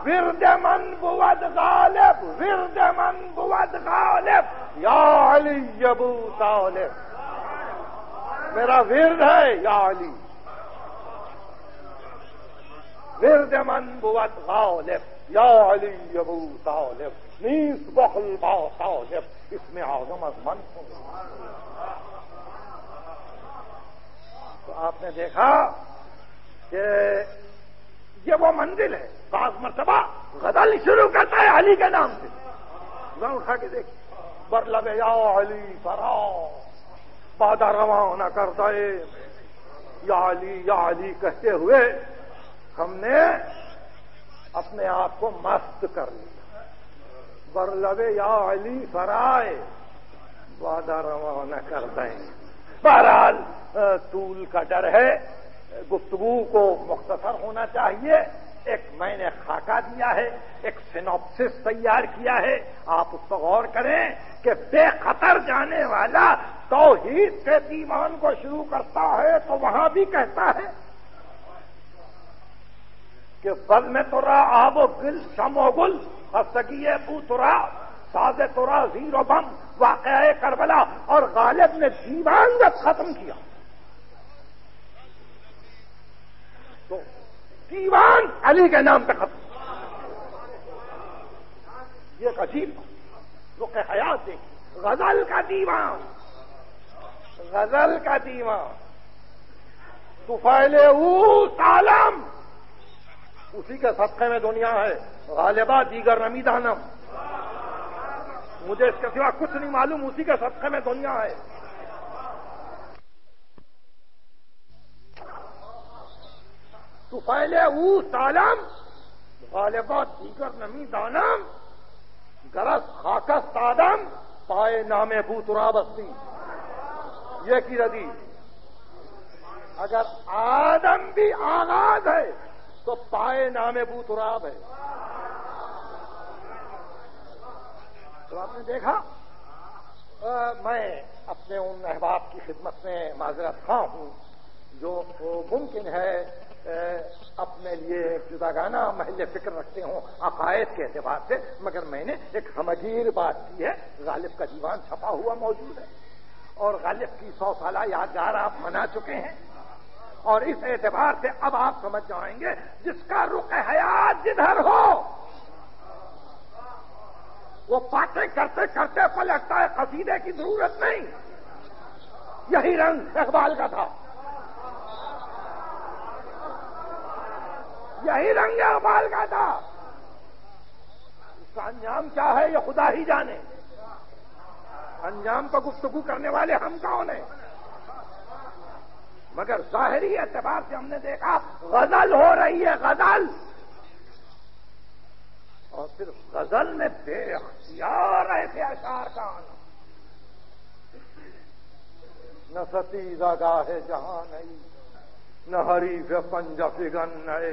ورد من بود غالب، ورد من بود غالب یا علی ابو طالب. میرا ورد ہے یا علی. ورد من بود غالب یا علی ابو طالب نیست بخل با طالب. اس میں اعظم از من پور. تو آپ نے دیکھا کہ یہ وہ منزل ہے. بعض مرتبہ غزل شروع کرتا ہے علی کے نام سے. میں اٹھا کے دیکھ برلب یا علی فرا بادہ رواں نہ کرتا ہے. یا علی کہتے ہوئے ہم نے اپنے آپ کو مست کر لیا. برلب یا علی فرائے بادہ رواں نہ کرتا ہے. بہرحال طول کا ڈر ہے، گفتگو کو مختصر ہونا چاہیے. ایک میں نے خاکہ دیا ہے، ایک سینوپسس تیار کیا ہے. آپ اس پر غور کریں کہ بے خطر جانے والا توحید سے دیوان کو شروع کرتا ہے تو وہاں بھی کہتا ہے کہ بل میں ترا آب و گل شم و گل خستگی بو ترا ساز ترا زیر و بم واقعہ کربلا. اور غالب نے دیوان جب ختم کیا تو دیوان علی کے نام پہ ختم. یہ ایک عجیب رخ حیات دیکھی. غزل کا دیوان، غزل کا دیوان طفیل اوس عالم اسی کے صدقے میں دنیا ہے. غالبہ دیگر نمیدانم، مجھے اس کے سوا کچھ نہیں معلوم، اسی کے صدقے میں دنیا ہے. طفیل او سالم غالبات دیگر نمی دانم گرس خاکست آدم پائے نام بو ترابستی. یہ کی ردی اگر آدم بھی آغاز ہے تو پائے نام بو تراب ہے. تو آپ نے دیکھا میں اپنے ان احباب کی خدمت میں معذرت خواہ ہوں جو ممکن ہے اپنے لیے ایک جداگانہ محل فکر رکھتے ہوں عقائد کے اعتبار سے، مگر میں نے ایک ہمگیر بات کی ہے. غالب کا دیوان چھپا ہوا موجود ہے اور غالب کی 100 سالہ یادگار آپ منا چکے ہیں، اور اس اعتبار سے اب آپ سمجھ جائیں گے جس کا رخ حیات جدھر ہو وہ باتیں کرتے کرتے پلٹتا ہے، قصیدے کی ضرورت نہیں. یہی رنگ اقبال کا تھا، یہی رنگ اقبال کا تھا. اس کا انجام کیا ہے یہ خدا ہی جانے. انجام پر گفتگو کرنے والے ہم کون ہیں؟ مگر ظاہری اعتبار سے ہم نے دیکھا غزل ہو رہی ہے، غزل. اور صرف غزل میں بے اختیار ایسے اشعار کا آنا. نہ ستیزہ گاہ جہاں نہیں، نہ حریف پنجہ فگن نئے،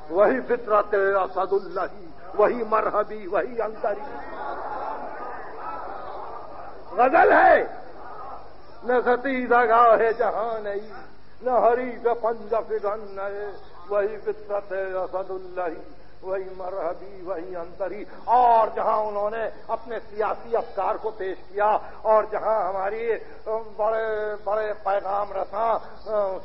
وہی فطرت اسد اللہ، وہی مرحبی، وہی انتری. غزل ہے. نہ ستیزہ گاہ جہاں نہیں، نہ حریف پنجہ فگن نئے، وہی فطرت اسد اللہ، وہی مرحبی، وہی انتری. اور جہاں انہوں نے اپنے سیاسی افکار کو پیش کیا اور جہاں ہماری بڑے بڑے پیغام رساں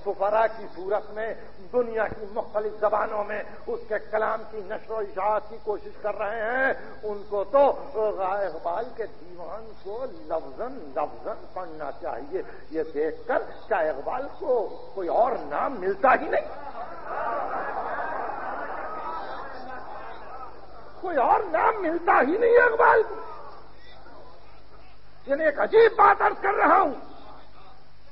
سفراء کی صورت میں دنیا کی مختلف زبانوں میں اس کے کلام کی نشر و اشاعت کی کوشش کر رہے ہیں، ان کو تو اقبال کے دیوان کو لفظاً لفظاً پڑھنا چاہیے. یہ دیکھ کر کیا اقبال کو کوئی اور نام ملتا ہی نہیں؟ کوئی اور نام ملتا ہی نہیں اقبال کو. یعنی ایک عجیب بات عرض کر رہا ہوں،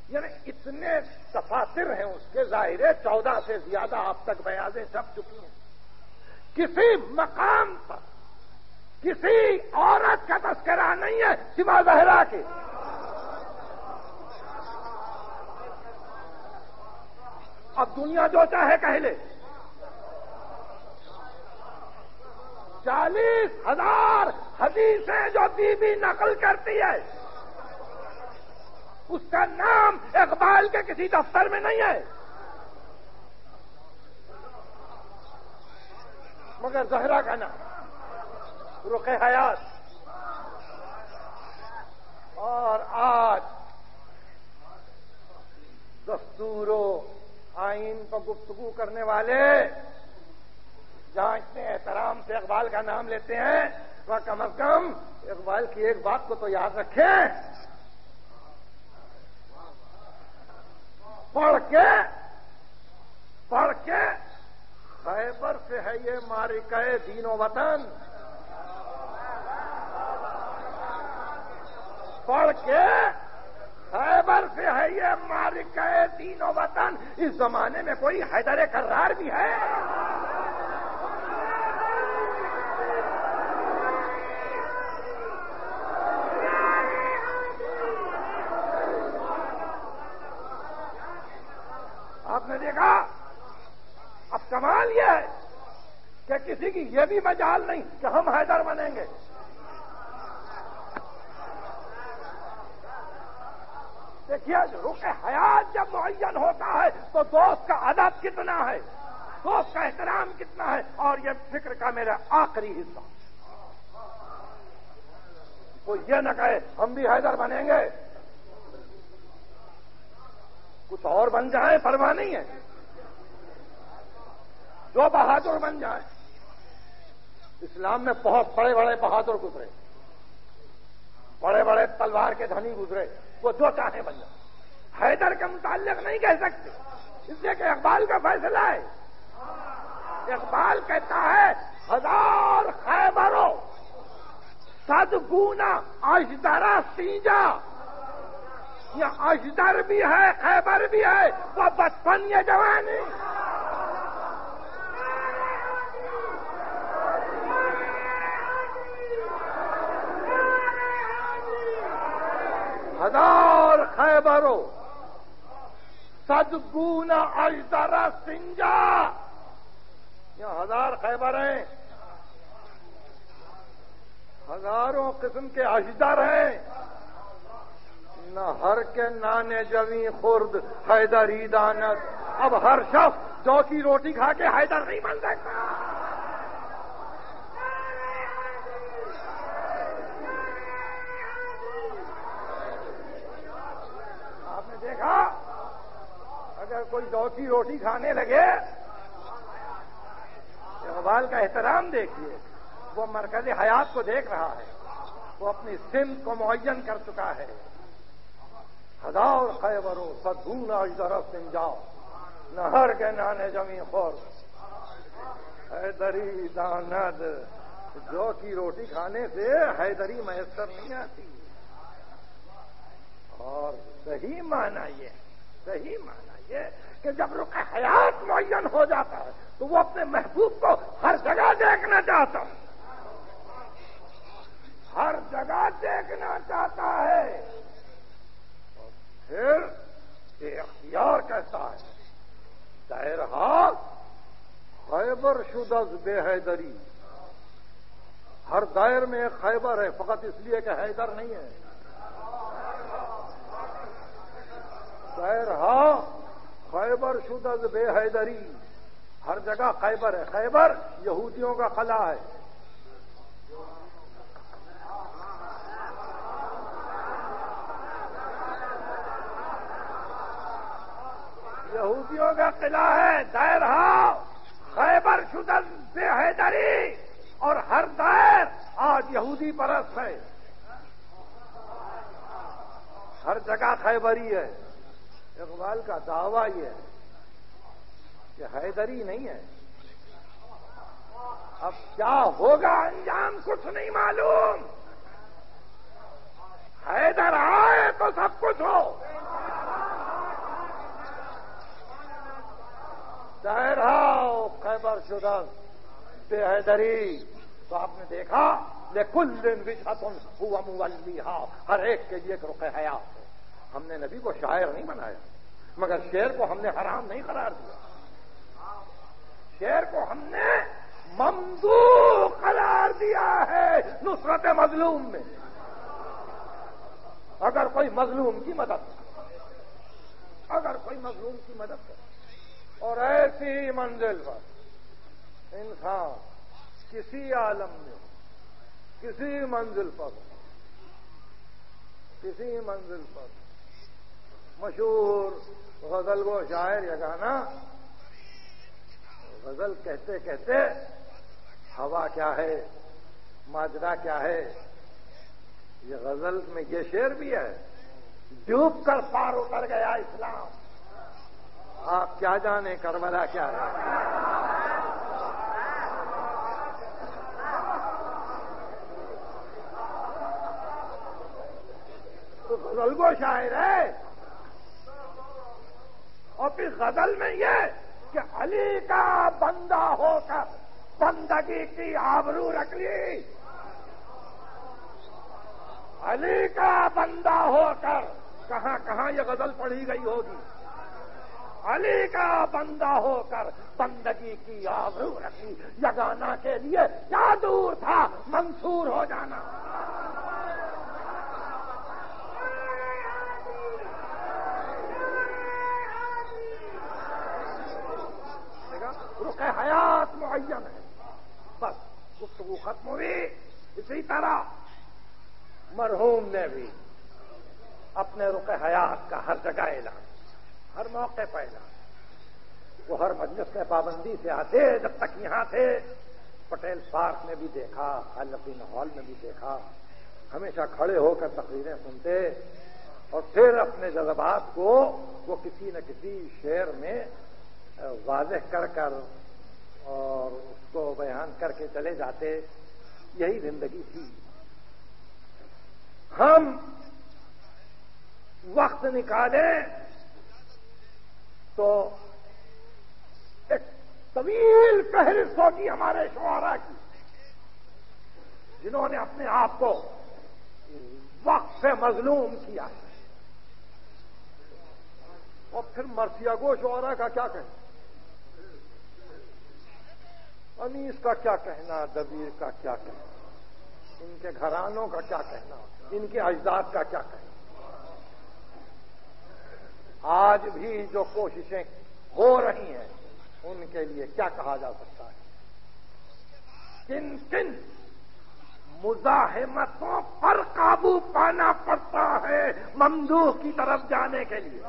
یعنی اتنے دفاتر ہیں اس کے، ظاہر ہے 14 سے زیادہ آپ تک بیاضیں چھپ چکی ہیں. کسی مقام پر کسی عورت کا تذکرہ نہیں ہے سوا زہرا کے. اب دنیا جو چاہے کہہ لے. 40,000 حدیثیں جو بی بی نقل کرتی ہے اس کا نام اقبال کے کسی دفتر میں نہیں ہے. مگر زہرا کا نام، رخ حیات. اور آج دستور و آئین پر گفتگو کرنے والے جہاں اتنے احترام سے اقبال کا نام لیتے ہیں وہاں کم از کم اقبال کی ایک بات کو تو یاد رکھیں، پڑھ کے خیبر سے ہے یہ معرکہ دین و وطن. پڑھ کے خیبر سے ہے یہ معرکہ دین و وطن. اس زمانے میں کوئی حیدر کرار بھی ہے؟ آپ نے دیکھا اب کمال یہ ہے کہ کسی کی یہ بھی مجال نہیں کہ ہم حیدر بنیں گے. دیکھیے رخ حیات جب معین ہوتا ہے تو دوست کا ادب کتنا ہے، دوست کا احترام کتنا ہے. اور یہ فکر کا میرا آخری حصہ، کوئی یہ نہ کہے ہم بھی حیدر بنیں گے، کچھ اور بن جائیں پرواہ نہیں ہے، جو بہادر بن جائیں. اسلام میں بہت بڑے بڑے بہادر گزرے، بڑے بڑے تلوار کے دھنی گزرے، وہ جو چاہیں بن جائیں. حیدر کے متعلق نہیں کہہ سکتے، اس لیے کہ اقبال کا فیصلہ ہے. اقبال کہتا ہے 1000 خیبروں 100 گنا اجدرا سینجا. یہ اجدر بھی ہے، خیبر بھی ہے، وہ بچپن یہ جوانی. 1000 خیبرو صدگون اجدر سنجا، یہاں 1000 خیبر ہیں، ہزاروں قسم کے اجدر ہیں، نہ ہر کے نانے جویں خرد حیدری دانت۔ اب ہر شخص جو کی روٹی کھا کے حیدر نہیں بن سکتا۔ آپ نے دیکھا اگر کوئی جو کی روٹی کھانے لگے، اقبال کا احترام دیکھیے، وہ مرکز حیات کو دیکھ رہا ہے، وہ اپنی سمت کو معین کر چکا ہے۔ 1000 خیبرو صدگون اجدر سنجا، نہر کے نانے زمین خور حیدری داند۔ جو کی روٹی کھانے سے حیدری میسر نہیں آتی۔ اور صحیح معنی یہ کہ جب رخ حیات معین ہو جاتا ہے تو وہ اپنے محبوب کو ہر جگہ دیکھنا چاہتا ہے، ہر جگہ دیکھنا چاہتا ہے۔ اور پھر یہ اختیار کیسا ہے؟ دائرہ خیبر شدز بے حیدری، ہر دائر میں ایک خیبر ہے، فقط اس لیے کہ حیدر نہیں ہے۔ دائرہ خیبر شدز بے حیدری، ہر جگہ خیبر ہے۔ خیبر یہودیوں کا قلعہ ہے، یہودیوں کا قلعہ ہے۔ دائرہ خیبر شدز بے حیدری، اور ہر دائر آج یہودی پرست ہے، ہر جگہ خیبری ہے۔ اقبال کا دعویٰ یہ ہے کہ حیدری نہیں ہے۔ اب کیا ہوگا انجام کچھ نہیں معلوم، حیدر آئے تو سب کچھ ہو۔ دائرہ خیبر شدہ بے حیدری، تو آپ نے دیکھا لکل وجہۃ هو مولیھا، ہر ایک کے لیے ایک رخ حیات ہے۔ ہم نے نبی کو شاعر نہیں بنایا، مگر شعر کو ہم نے حرام نہیں قرار دیا، شعر کو ہم نے ممدوح قرار دیا ہے نصرت مظلوم میں۔ اگر کوئی مظلوم کی مدد کرے، اور ایسی منزل پر انسان کسی عالم میں کسی منزل پر مشہور غزل وہ شاعر یہ گانا، غزل کہتے کہتے ہوا کیا ہے، ماجرا کیا ہے، یہ غزل میں یہ شعر بھی ہے، ڈوب کر پار اتر گیا اسلام، آپ کیا جانے کربلا کیا ہے۔ تو غزل وہ شاعر ہے، اور پھر غزل میں یہ کہ علی کا بندہ ہو کر بندگی کی آبرو رکھ لی، علی کا بندہ ہو کر، کہاں کہاں یہ غزل پڑھی گئی ہوگی، علی کا بندہ ہو کر بندگی کی آبرو رکھی، یگانہ کے لیے کیا دور تھا منصور ہو جانا۔ رخ حیات معین ہے، بس گفتگو ختم ہوئی۔ اسی طرح مرحوم نے بھی اپنے رخ حیات کا ہر جگہ اعلان، ہر موقع پر اعلان۔ وہ ہر مجلس میں پابندی سے آتے، جب تک یہاں تھے پٹیل پارک میں بھی دیکھا، حلقین ہال میں بھی دیکھا، ہمیشہ کھڑے ہو کر تقریریں سنتے، اور پھر اپنے جذبات کو وہ کسی نہ کسی شعر میں واضح کر کر اور اس کو بیان کر کے چلے جاتے۔ یہی زندگی تھی۔ ہم وقت نکالیں تو ایک طویل فہرست ہوگی ہمارے شعراء کی، جنہوں نے اپنے آپ کو وقت سے مظلوم کیا ہے، اور پھر مرثیہ گو شعرا کا کیا کہیں؟ انیس کا کیا کہنا، دبیر کا کیا کہنا، ان کے گھرانوں کا کیا کہنا، ان کے اجداد کا کیا کہنا۔ آج بھی جو کوششیں ہو رہی ہیں ان کے لیے کیا کہا جا سکتا ہے؟ کن کن مزاحمتوں پر قابو پانا پڑتا ہے ممدوح کی طرف جانے کے لیے۔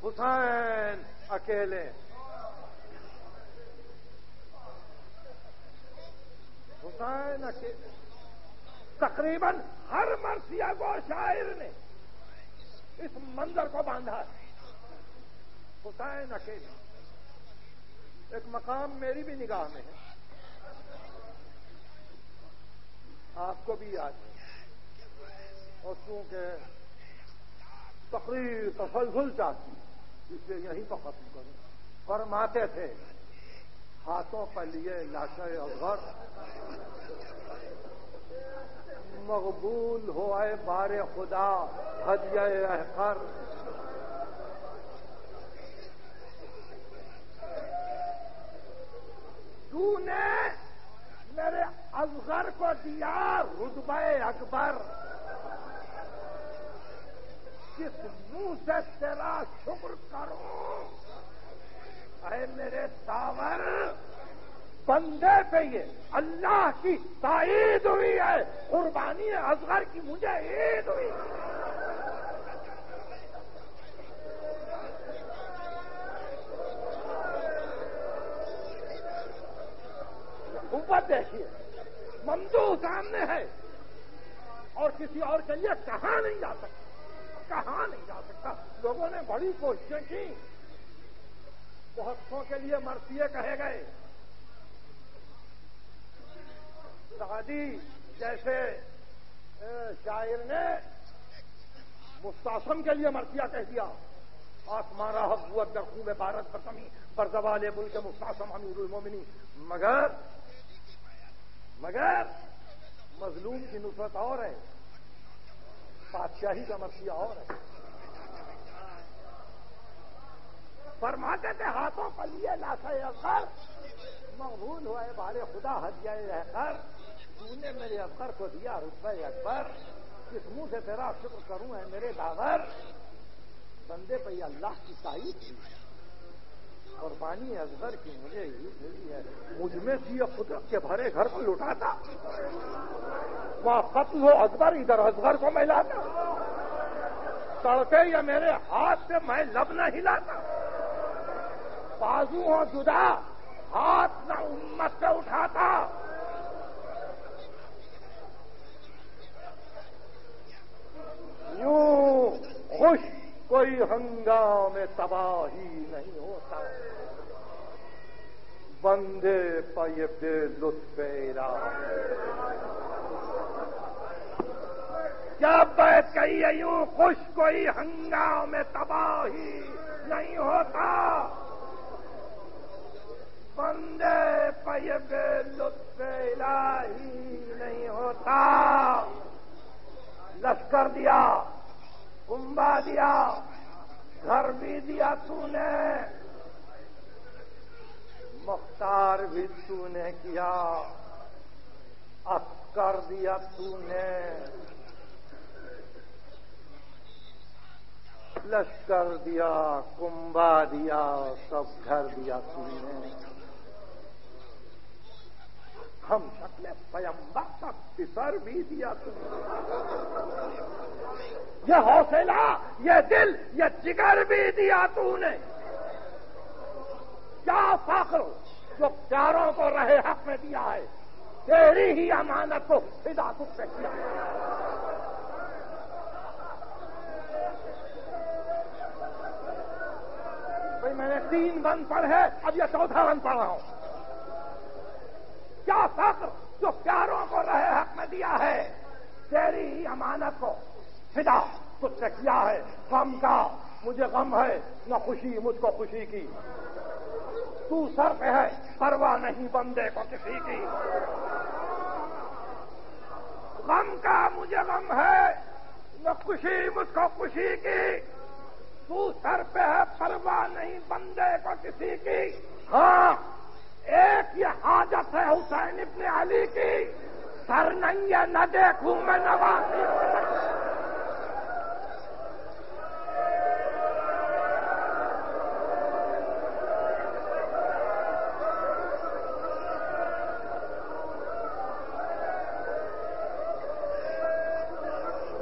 حسین اکیلے، حسین اکیلے، تقریباً ہر مرثیہ گو شاعر نے اس منظر کو باندھا ہے۔ حسین اکیلے، ایک مقام میری بھی نگاہ میں ہے، آپ کو بھی یاد ہے، اور چونکہ تقریر تسلسل چاہتی اس لیے یہیں پر ختم کروں۔ فرماتے تھے ہاتھوں پر لیے لاشِ اصغر، مقبول ہو اے بار خدا ہدیہ احقر۔ تو نے میرے اصغر کو دیا رتبہ اکبر، کس منہ سے تیرا شکر کروں اے میرے داور۔ بندے پہ یہ اللہ کی تائید ہوئی ہے، قربانی اصغر کی مجھے عید ہوئی۔ اوپر دیکھیے، ممدوح سامنے ہے اور کسی اور کے لیے کہا نہیں جا سکتا، کہا نہیں جا سکتا۔ لوگوں نے بڑی کوششیں کی، بہتوں کے لیے مرثیے کہے گئے، سعدی جیسے شاعر نے مستعصم کے لیے مرثیہ کہہ دیا، آسمان راہ قوت در خوب بارت برتمی بر زوال ملک مستعصم امیر المومنین۔ مگر مظلوم کی نصرت اور ہے، بادشاہی کا مرثیہ اور ہے۔ فرماتے تھے ہاتھوں پر لیے لاشِ اصغر، مقبول ہوا ہے بار خدا ہدیہ احقر۔ تو نے میرے اصغر کو دیا رتبہ اکبر، کس منہ سے تیرا شکر کروں ہے میرے داور۔ بندے پہ یہ اللہ کی تائید کی، قربانی اصغر کی مجھے ہی ملی ہے۔ مجھ میں سے یہ قدرت کے بھرے گھر کو لٹاتا، وہاں قتل ہو اکبر، ادھر اصغر کو میں لاتا، تڑپے یا میرے ہاتھ سے میں لب نہ ہلاتا، بازو ہو جدا ہاتھ نہ امت سے اٹھاتا۔ یوں خوش کوئی ہنگام تباہی نہیں ہوتا، بندے پہ بے لطف الہ۔ کیا بات کہی ہے، یوں خوش کوئی ہنگام تباہی نہیں ہوتا، بندے پہ بے لطف الہی نہیں ہوتا۔ لشکر دیا، کنبا دیا، گھر بھی دیا تو نے، مختار بھی تو نے کیا، عسکر دیا تو نے، لشکر دیا، کنبا دیا، سب گھر دیا تو نے۔ ہم شکل پیمبر کا پسر بھی دیا تو نے، یہ حوصلہ، یہ دل، یہ جگر بھی دیا تو نے۔ کیا فخر جو پیاروں کو رہے حق میں دیا ہے، تیری ہی امانت کو فدا تجھ سے کیا۔ بھائی میں نے 3 بند پڑھے، اب یہ 4تھا بند پڑھ رہا ہوں۔ کیا فخر جو پیاروں کو رہے حق میں دیا ہے، تیری ہی امانت کو فدا تجھ سے کیا ہے۔ غم کا مجھے غم ہے، نہ خوشی مجھ کو خوشی کی، تو سر پہ ہے پرواہ نہیں بندے کو کسی کی۔ غم کا مجھے غم ہے، نہ خوشی مجھ کو خوشی کی، تو سر پہ ہے پرواہ نہیں بندے کو کسی کی۔ ہاں ایک یہ حاجت ہے حسین ابن علی کی، سر ننگے نہ دیکھوں میں نوازی۔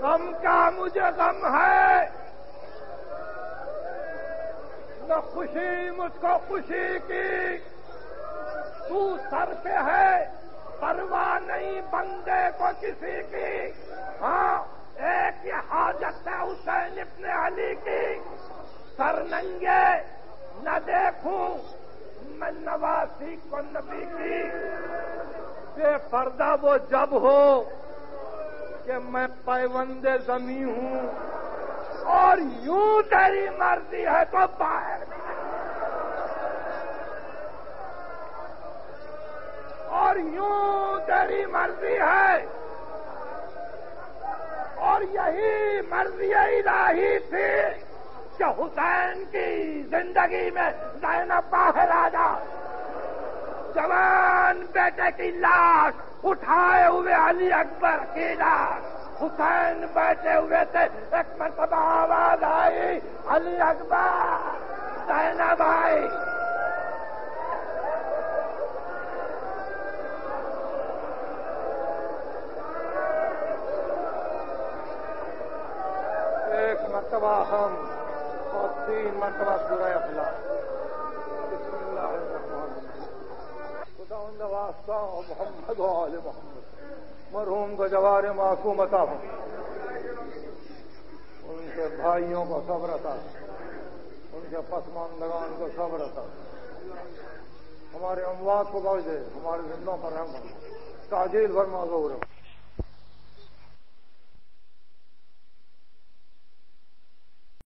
غم کا مجھے غم ہے، نہ خوشی مجھ کو خوشی کی، تو سر پہ ہے پرواہ نہیں بندے کو کسی کی۔ ہاں ایک یہ حاجت ہے حسین ابن علی کی، سر ننگے نہ دیکھوں میں نواسی کو نبی کی۔ بے پردہ وہ جب ہو کہ میں پیوند زمیں ہوں، اور یوں تیری مرضی ہے تو باہر، اور یوں تیری مرضی ہے، اور یہی مرضی الہی تھی کہ حسین کی زندگی میں زینب باہر آ جا۔ جوان بیٹے کی لاش اٹھائے ہوئے علی اکبر کی لاش، حسین بیٹھے ہوئے تھے، ایک مرتبہ آواز آئی علی اکبر زینب آئی۔ ایک مرتبہ ہم اور 3 مرتبہ سورہ اخلاص۔ بسم اللہ الرحمن الرحیم۔ خداوند واسطہ محمد و آل محمد، مرحوم کو جوار معصوم عطا ہو، ان کے بھائیوں کو صبر عطا، ان کے پسماندگان کو صبر عطا، ہمارے اموات کو بخش دے، ہمارے زندوں پر رحم فرما، تعجیل فرما ظہور۔